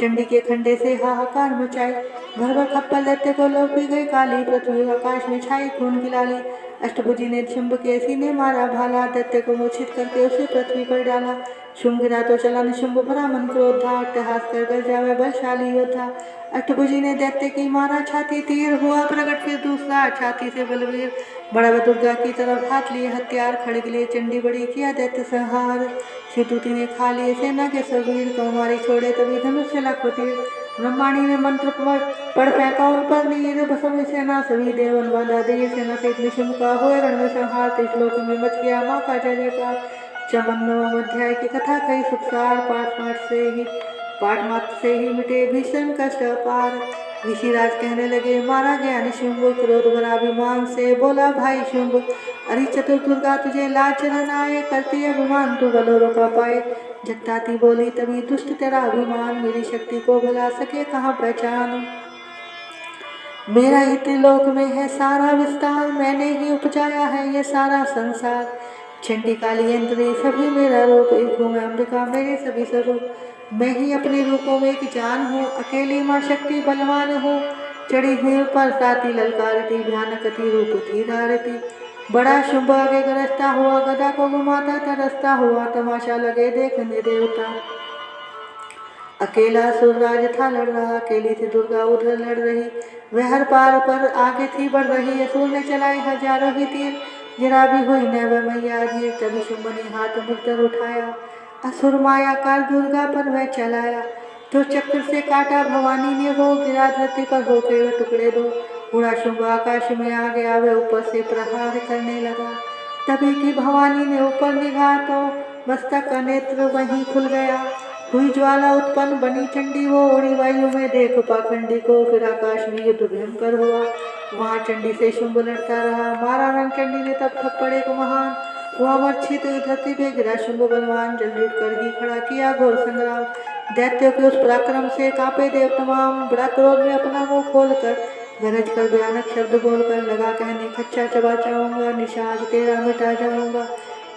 चंडी के खंडे से हाहाकार मचाई घर भर खप्पर दैत्य को लौटी गई काली पृथ्वी आकाश में छाई खून की लाली अष्टभुजी ने शुंभ के सीने मारा भाला दैत्य को मूर्छित करके उसे पृथ्वी पर डाला शुंभ गिरा तो चला निशुंभ भरा मन क्रोधा अट्टहास कर गर जावे बलशाली योद्धा अष्टभुजी ने दैत्य की मारा छाती तीर हुआ प्रकट फिर दूसरा छाती से बलवीर बड़ा दुर्गा की तरफ हाथ लिए हथियार खड़ग लिए चंडी बड़ी किया दैत्य संहार शिवदूती ने खा लिए सेना के सबीर कौमारी छोड़े तभी धनुष से लाखों तीर ब्रह्माणी ने मंत्र पढ़ फेंका उन पर नीर बसवी सेना सभी देवन बांधा दे सेना से निशुंभ का हुए रण में संहार त्रिश्लोक में मच गया माँ का जय जयकार चमन नवम अध्याय की कथा कही सुखसार पाठ मात्र से ही मिटे भीषण कष्ट अपार ऋषिराज कहने लगे मारा गया निशुंभ क्रोध भरा अभिमान से बोला भाई शुंभ अरे चतुर्दुर्गा तुझे लाज चरण आए करती अभिमान तू बलो रोका पाए जगताती बोली तभी दुष्ट तेरा अभिमान मेरी शक्ति को भुला सके कहाँ पहचान मेरा ही त्रिलोक में है सारा विस्तार मैंने ही उपजाया है ये सारा संसार चंडी काली यंत्री सभी मेरा रूप एक हूँ मैं अम्बिका मेरे सभी स्वरूप मैं ही अपने रूपों में एक जान हूँ अकेली माँ शक्ति बलवान हूँ चढ़ी हुई पर साथी ललकारती भयानकती रूप थी धारती बड़ा शुंभ आगे गरजता हुआ गदा को घुमाता तरसता हुआ तमाशा लगे देखने देवता अकेला सूरराज था लड़ रहा अकेली थी दुर्गा उधर लड़ रही वह हर पार पर आगे थी बढ़ रही असुर ने चलाई हजारों ही तीर जरा भी हुई न वह मैया धीर तभी शुंभ ने हाथ मुक्तर उठाया असुर माया काल दुर्गा पर वह चलाया तो चक्र से काटा भवानी ने वो, गिरा धरती पर हो गए टुकड़े दो। उड़ा शुंभ आकाश में आ गया, वह ऊपर से प्रहार करने लगा। तभी की भवानी ने ऊपर निगाह तो मस्तक का नेत्र वहीं खुल गया। हुई ज्वाला उत्पन्न बनी चंडी, वो उड़ी वायु में देख पाखंडी को। फिर आकाश में युद्ध भयंकर हुआ, वहां चंडी से शुंभ लड़ता रहा। मारा रंग चंडी ने तब थप्पड़ एक महान, हुआ मूर्छित धरती पे गिरा शुंभ बलवान। जल्दी उठकर ही खड़ा किया घोर संग्राम, दैत्यों के उस पराक्रम से कांपे देव तमाम। बड़ा क्रोध में अपना मुंह खोलकर, गरज कर भयानक शब्द बोलकर लगा कहने, खच्चा चबा चाहूंगा, निशाज तेरा मिटा जाऊंगा।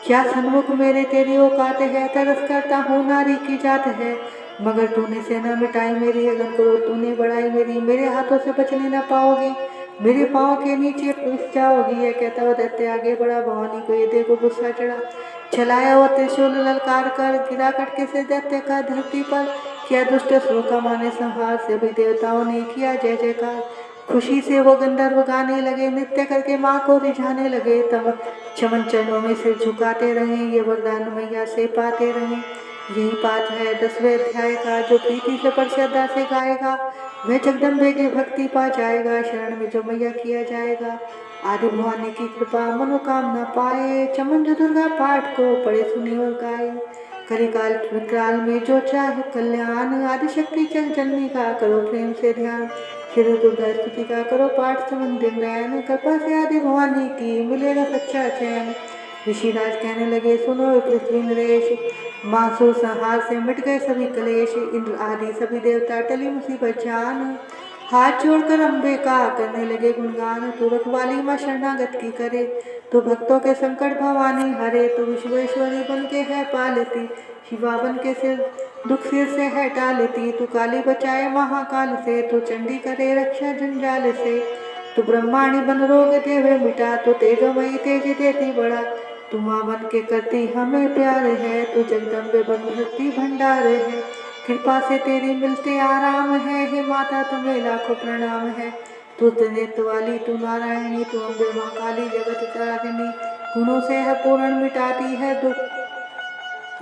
क्या सन्मुख मेरे तेरी औकात है, तरस करता हूँ नारी की जात है। मगर तूने सेना मिटाई मेरी, अगर क्रोध तूने बढ़ाई मेरी। मेरे हाथों से बचने न पाओगी, मेरे पाँव के नीचे पिस जाओगी। यह कहता हुआ दैत्य आगे बढ़ा, भवानी को ये देखो गुस्सा चढ़ा। चलाया वो त्रिशूल ललकार कर, गिरा कटके से दैत्य का धरती पर। किया दुष्ट असुरों का माने संहार, सभी देवताओं ने किया जय जयकार। खुशी से वो गंधर्व गाने लगे, नृत्य करके माँ को रिझाने लगे। तब चमन चरणों में सिर झुकाते रहे, ये वरदान मैया से पाते रहे। यही बात है 10वें अध्याय का, जो प्रीति से पर श्रद्धा से गाएगा वह जगदम्बे की भक्ति पा जाएगा। शरण में जो मैया किया जाएगा, आदि भवानी की कृपा मनोकामना पाए। चमन जो दुर्गा पाठ को पढ़े सुने और गाए, कलिकाल विकराल में जो चाहे कल्याण। आदिशक्ति चल जननी का करो प्रेम से ध्यान, श्री दुर्गा स्तुति का करो पाठ समन दिन नयन। कृपा से आदि भवानी की मिलेगा सच्चा चैन। ऋषिराज कहने लगे सुनो पृथ्वी नरेश, मासुर संहार से मिट गए सभी कलेश। इंद्र आदि सभी देवता टली मुसीबत जान, हाथ जोड़कर अम्बे का करने लगे गुणगान। तू रखवाली माँ शरणागत की करे, तू भक्तों के संकट भवानी हरे। तू विश्वेश्वरी बन के है पालती, शिवा बन के सिर दुख सिर से है टालती। तू काली बचाए महाकाल से, तू चंडी करे रक्षा जंजाल से। तू ब्रह्माणी बन रोग देवे मिटा, तू तेजोमयी तेज देती बड़ा। तू माँ बन के करती हमें प्यार है, तू जगदम्बे बन भरती भंडार है। कृपा से तेरी मिलते आराम है, हे माता तुम्हें लाखों प्रणाम है। तू त्रिनेत्र वाली, तू नारायणी, तू अम्बे माँ काली जगत तारिणी। गुणों से है पूर्ण मिटाती है दुख,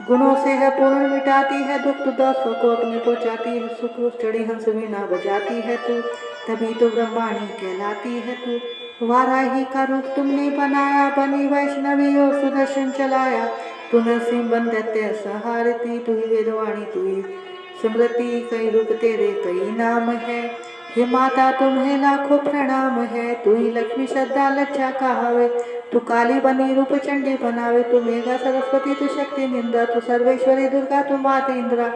गुणों से है पूर्ण मिटाती है दुख। तू दासों को अपने पहुँचाती है सुख, चढ़ी हंस वीणा बजाती है तू, तभी तो ब्रह्माणी कहलाती है तू। वाराही का रूप तुमने बनाया, बनी वैष्णवी और सुदर्शन चलाया। तू नरसिंह बन दैत्य सहारती, तू ही वेदवाणी तू ही स्मृति। कई रूप तेरे कई नाम है, हे माता तुम्हें लाखों प्रणाम है। तू ही लक्ष्मी श्रद्धा लज्जा कहावे, तू काली बनी रूप चंडी बनावे। तू मेघा सरस्वती, तू शक्ति निंदा, तू सर्वेश्वरी दुर्गा, तू मात इंद्रा।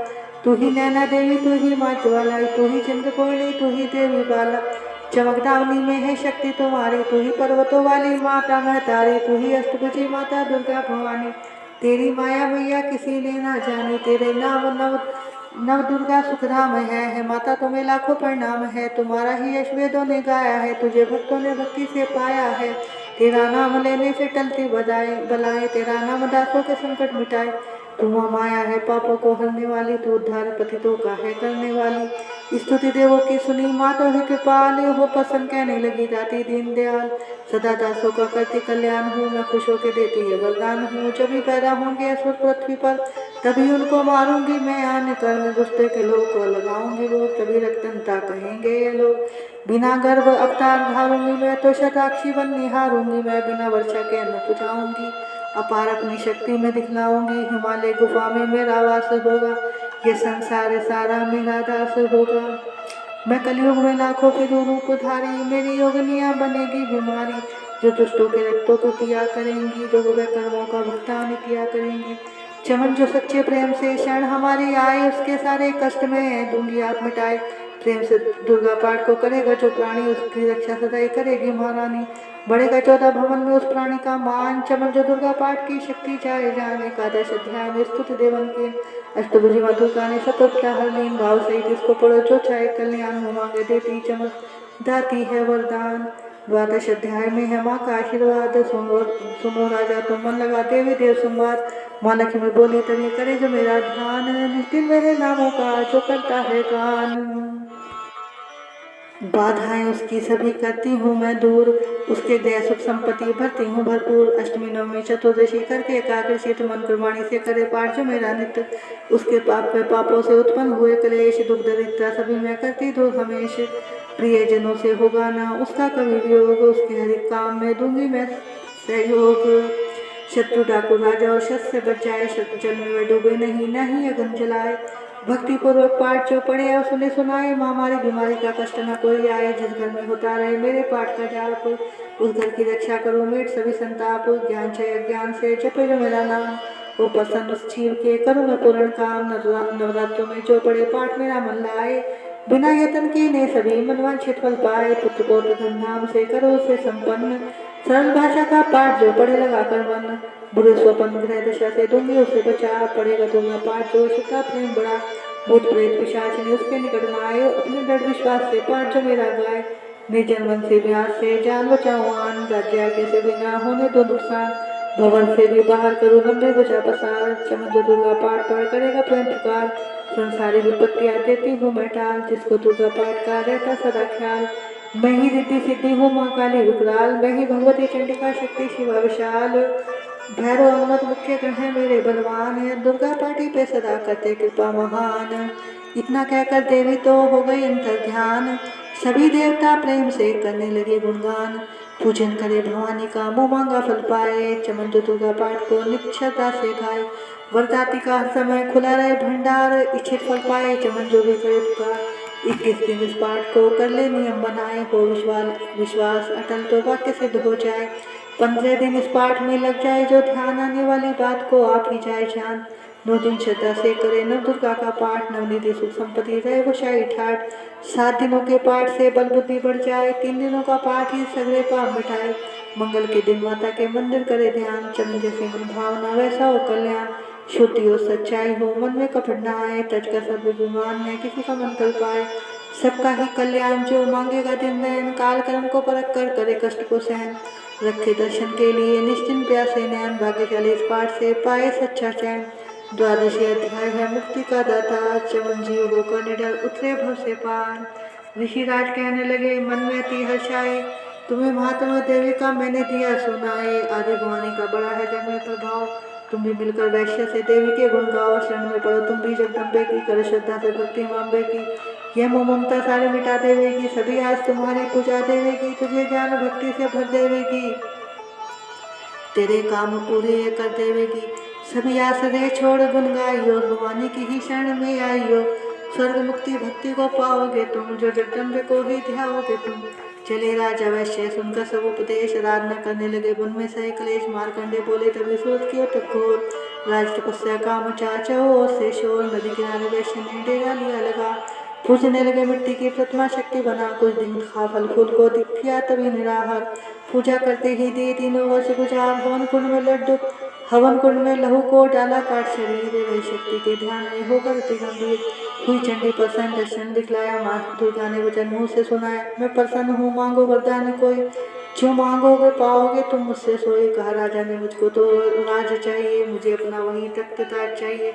तू ही नैना देवी, तू ही माँ ज्वाला, तू ही चंद्रकोणी, तू ही देवी बाला। चमकदावनी में है शक्ति तुम्हारी, तू ही पर्वतों वाली माता महतारी। तू ही अष्टभुजी माता दुर्गा भवानी, तेरी माया मैया किसी ने ना जानी। तेरे नाम नव दुर्गा सुखधाम है माता तुम्हें लाखों प्रणाम है। तुम्हारा ही यश वेदों ने गाया है, तुझे भक्तों ने भक्ति से पाया है। तेरा नाम लेने से टलती बलाएं, तेरा नाम दासों के संकट मिटाए। तू माया है पापों को हरने वाली, तू उद्धार पतितों का है करने वाली। स्तुति देवों की सुनी माता है कृपाल, हो पसंद कहने लगी दाती दीन दयाल। सदा दासों का करती कल्याण हूँ, मैं खुश होकर देती है वरदान हूँ। जब भी पैदा होंगे असुर पृथ्वी पर, तभी उनको मारूंगी मैं आने कर। मैं दुष्ट के लोग को लगाऊंगी वो, तभी रक्तनता कहेंगे ये लोग। बिना गर्भ अवतार धारूंगी मैं, तो शताक्षी बन निहारूंगी मैं। बिना वर्षा के अन्न पुजाऊंगी, अपार अपनी शक्ति में दिखलाऊंगी। हिमालय गुफा में मेरा वास होगा, ये संसार सारा मेरा दास होगा। मैं कलयुग में लाखों के रूप धारी, मेरी योगनियाँ बनेगी बीमारी। जो दुष्टों के रक्तों को पिया करेंगी, जो बुरे कर्मों का भुगतान किया करेंगी। चमन जो सच्चे प्रेम से शरण हमारी आए, उसके सारे कष्ट में दूंगी आप मिटाए। प्रेम से दुर्गा पाठ को करेगा जो प्राणी, उसकी रक्षा सदाई करेगी महारानी। बढ़ेगा 14 भवन में उस प्राणी का मान। चमन जो दुर्गा पाठ की शक्ति चाहे जाने, एकादश अध्याय में स्तुति देवन के। अष्टभुजी माँ दुर्गा ने सतोपता हर लीन भाव सहित इसको पढ़ो, जो चाहे कल्याण हो मांगे देती चमक दाती है वरदान। द्वादश अध्याय में है माँ का आशीर्वाद, सुनो राजा तुम मन लगा देवी देव संवाद। माँ लक्ष्मी बोली तभी करे जो मेरा ध्यान, निश्चित मेरे नामों का जो करता है गान। बाधाएं उसकी सभी करती हूँ मैं दूर, उसके दया सुख संपत्ति भरती हूँ भरपूर। अष्टमी नवमी चतुर्दशी करके एकादशी मन कुर्बानी से करे पाठ जो मेरा नित्य, उसके पापों से उत्पन्न हुए क्लेश दुख दरिद्रता सभी मैं करती दूर हमेश। प्रियजनों से होगा ना उसका कभी वियोग, उसके हर एक काम में दूंगी मैं सहयोग। शत्रु डाकू राजा और शस्त्र से बच जाए, शत्रु जल में वह डूबे नहीं, न ही अग्नि जलाए। भक्ति पूर्वक पाठ जो पढ़े और सुने सुनाए, महामारी बीमारी का कष्ट न कोई आए। जिस घर में होता रहे मेरे पाठ का जाप, उस घर की रक्षा करो मेट सभी संताप। ज्ञान से अज्ञान से जपे जो मेरा नाम, वो प्रसन्न उस जीव के करूँ मैं पूर्ण काम। नवरात्रों में जो पढ़े पाठ मेरा मन लाए, बिना यतन के ने सभी मनवांछित फल पाए। पुत्र पौत्र धूमधाम से करो उसे संपन्न, सरल भाषा का पाठ जो पढ़े लगा कर मन। बुरे स्वपन ग्रह दशा से दूंगी उसे बचा, पढ़ेगा दूंगा पाठ जो श्रद्धा प्रेम बड़ा। भूत प्रेत पिशाच ने उसके निकट न आए, अपने दृढ़ विश्वास से पाठ जो मेरा गाए। निर्जन मन से व्यास से जान बचाऊं आन, राज्य आगे से भी ना होने दो नुकसान। भवन से भी बाहर करूँ लंबे बचा पसार, चमन दुर्गा पाठ पढ़ करेगा प्रेम पुकार। संसारी विपत्तियां देती हूँ मैं टाल, जिसको दुर्गा पाठ का रहता सदा ख्याल। मैं ही रिद्धि सिद्धि हूँ माँ काली विकराल, मैं ही भगवती चंडिका शक्ति शिवा विशाल। भैरव हनुमत मुख्य ग्रह है मेरे बलवान है, दुर्गा पाठी पे सदा करते कृपा महान। इतना कहकर देवी तो हो गई अंतर ध्यान, सभी देवता प्रेम से करने लगे गुणगान। पूजन करे भवानी का मुँह मांगा फल पाए, चमन दुर्गा पाठ को नित्य श्रद्धा से गाए। वरदाती का हर समय खुला रहे भंडार, इच्छित फल पाए चमन जो भी करे पुकार। 21 दिन इस पाठ को कर ले नियम बनाए, हो विश्वास अटल तो वाक्य सिद्ध हो जाए। 15 दिन इस पाठ में लग जाए जो ध्यान, आने वाली बात को आप ही जाए जान। 9 दिन श्रद्धा से करे नव दुर्गा का पाठ, नवनिधि सुख संपत्ति रहे वो शाही ठाठ। 7 दिनों के पाठ से बल बुद्धि बढ़ जाए, 3 दिनों का पाठ ही सगरे पाप मिटाए। मंगल के दिन माता के मंदिर करे ध्यान, चमन जैसे मन भावना वैसा हो कल्याण। शुद्धि हो सच्चाई हो मन में कपट न आए, तज का सब विमान है किसी का मन कर पाए। सबका ही कल्याण जो मांगेगा दिन नैन, काल कर्म को परख कर करे कष्ट को सहन। रखे दर्शन के लिए निश्चिंत प्यासे नैन, भाग्यशाली इस पाठ से पाए सच्चा चैन। 12वें अध्याय है मुक्ति का दाता, चमन जीव होकर निडर उतरे भव से पार। ऋषिराज कहने लगे मन में अति हर्षाए, तुम्हें महात्मा देवी का मैंने दिया सुनाए। आदि भवानी का बड़ा है जग में प्रभाव, तुम भी मिलकर वैश्य से देवी के गुण गाओ। शरण में पढ़ो तुम भी जगदम्बे की, कर श्रद्धा से भक्ति मांबे की। यह मोह ममता सारे मिटा देवेगी, सभी आज तुम्हारी पूजा देवेगी। तुझे ज्ञान भक्ति से भर देवेगी, तेरे काम पूरे कर देवेगी। सभी आसरे छोड़ गुण गाइयो, भवानी की ही शरण में आइयो। स्वर्ग मुक्ति भक्ति को पाओगे तुम, जो जगदम्बे को ही ध्याओगे तुम। चले राजा वैश्य सुनकर सब उपदेश, आराधना करने लगे वन में सही क्लेश। मारकंडे बोले तभी सूरत की ओर घोर, राज तपस्या काम चाचो से शोर। नदी किनारे वैश्य ने डेरा लिया लगा, पूजने लगे मिट्टी की प्रतिमा शक्ति बना। कुछ दिन खा फल फूल को दिखिया तभी निराहार, पूजा करते ही दे 3 वर्ष गुजार। हवन कुंड में लहू को डाला काट शरीर, वही शक्ति के ध्यान में होकर अति गंभीर। हुई चंडी प्रसन्न दर्शन दिखलाया, माँ दुर्गा ने वचन मुँह से सुनाया। मैं प्रसन्न हूँ मांगो वरदान कोई, जो मांगोगे पाओगे तुम मुझसे सोई। कहा राजा ने मुझको तो राज चाहिए, मुझे अपना वही तख्त ताज चाहिए।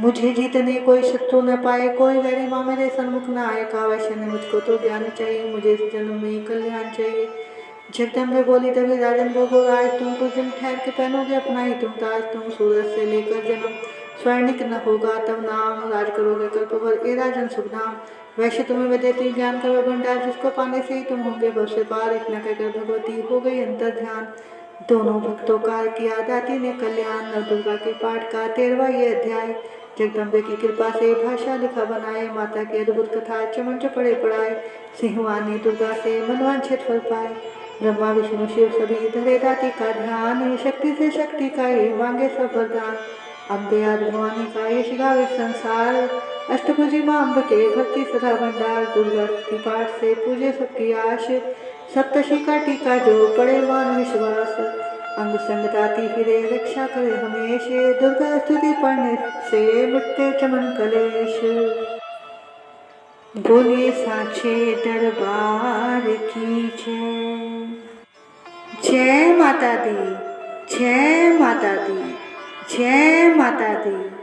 मुझे जीतने कोई शत्रु न पाए, कोई वैरी माँ मेरे सन्मुख न आए। कहा वैश्य ने मुझको तो ज्ञान चाहिए, मुझे इस जन्म में ही कल्याण चाहिए। जगदम्बे बोली तभी राजन भोगो आज, तुम कुछ दिन ठहर के पहनोगे अपना ही तुम ताज। तुम सूरज से लेकर जन्म स्वर्णिक न होगा तब नाम, राज करोगे कल्प भर ए राजन शुभ नाम। वैश्य तुम्हें मैं देती ज्ञान का भंडार, जिसको पाने से ही तुम होंगे भव से पार। इतना कहकर भगवती हो गई अंतर ध्यान, दोनों भक्तों का किया दाती ने कल्याण। नव दुर्गा के पाठ का 13वां ये अध्याय, जगदम्बे की कृपा से भाषा लिखा बनाए। माता की अद्भुत कथा चमन पढ़े पढ़ाए, सिंहवानी दुर्गा से मनवांछित फल पाए। ब्रह्मा विष्णु शिव सभी धरे दाती का ध्यान, शक्ति से शक्ति का ये मांगे सब वरदान। अम्बे आदि भवानी का ये शिगावे संसार, अष्टभुजी माँ अम्ब के भक्ति सदा भंडार। दुर्गा स्तुति पाठ से पूजे सबकी आश, सप्तशी का टीका जो पड़े मान विश्वास। अंग संग दाती फिरे रक्षा करे हमेश, दुर्गा स्तुति पढ़ने से मिटते चमन कलेश। बोलिए साचे दरबार की जय। जय माता दी, जय माता दी, जय माता दी।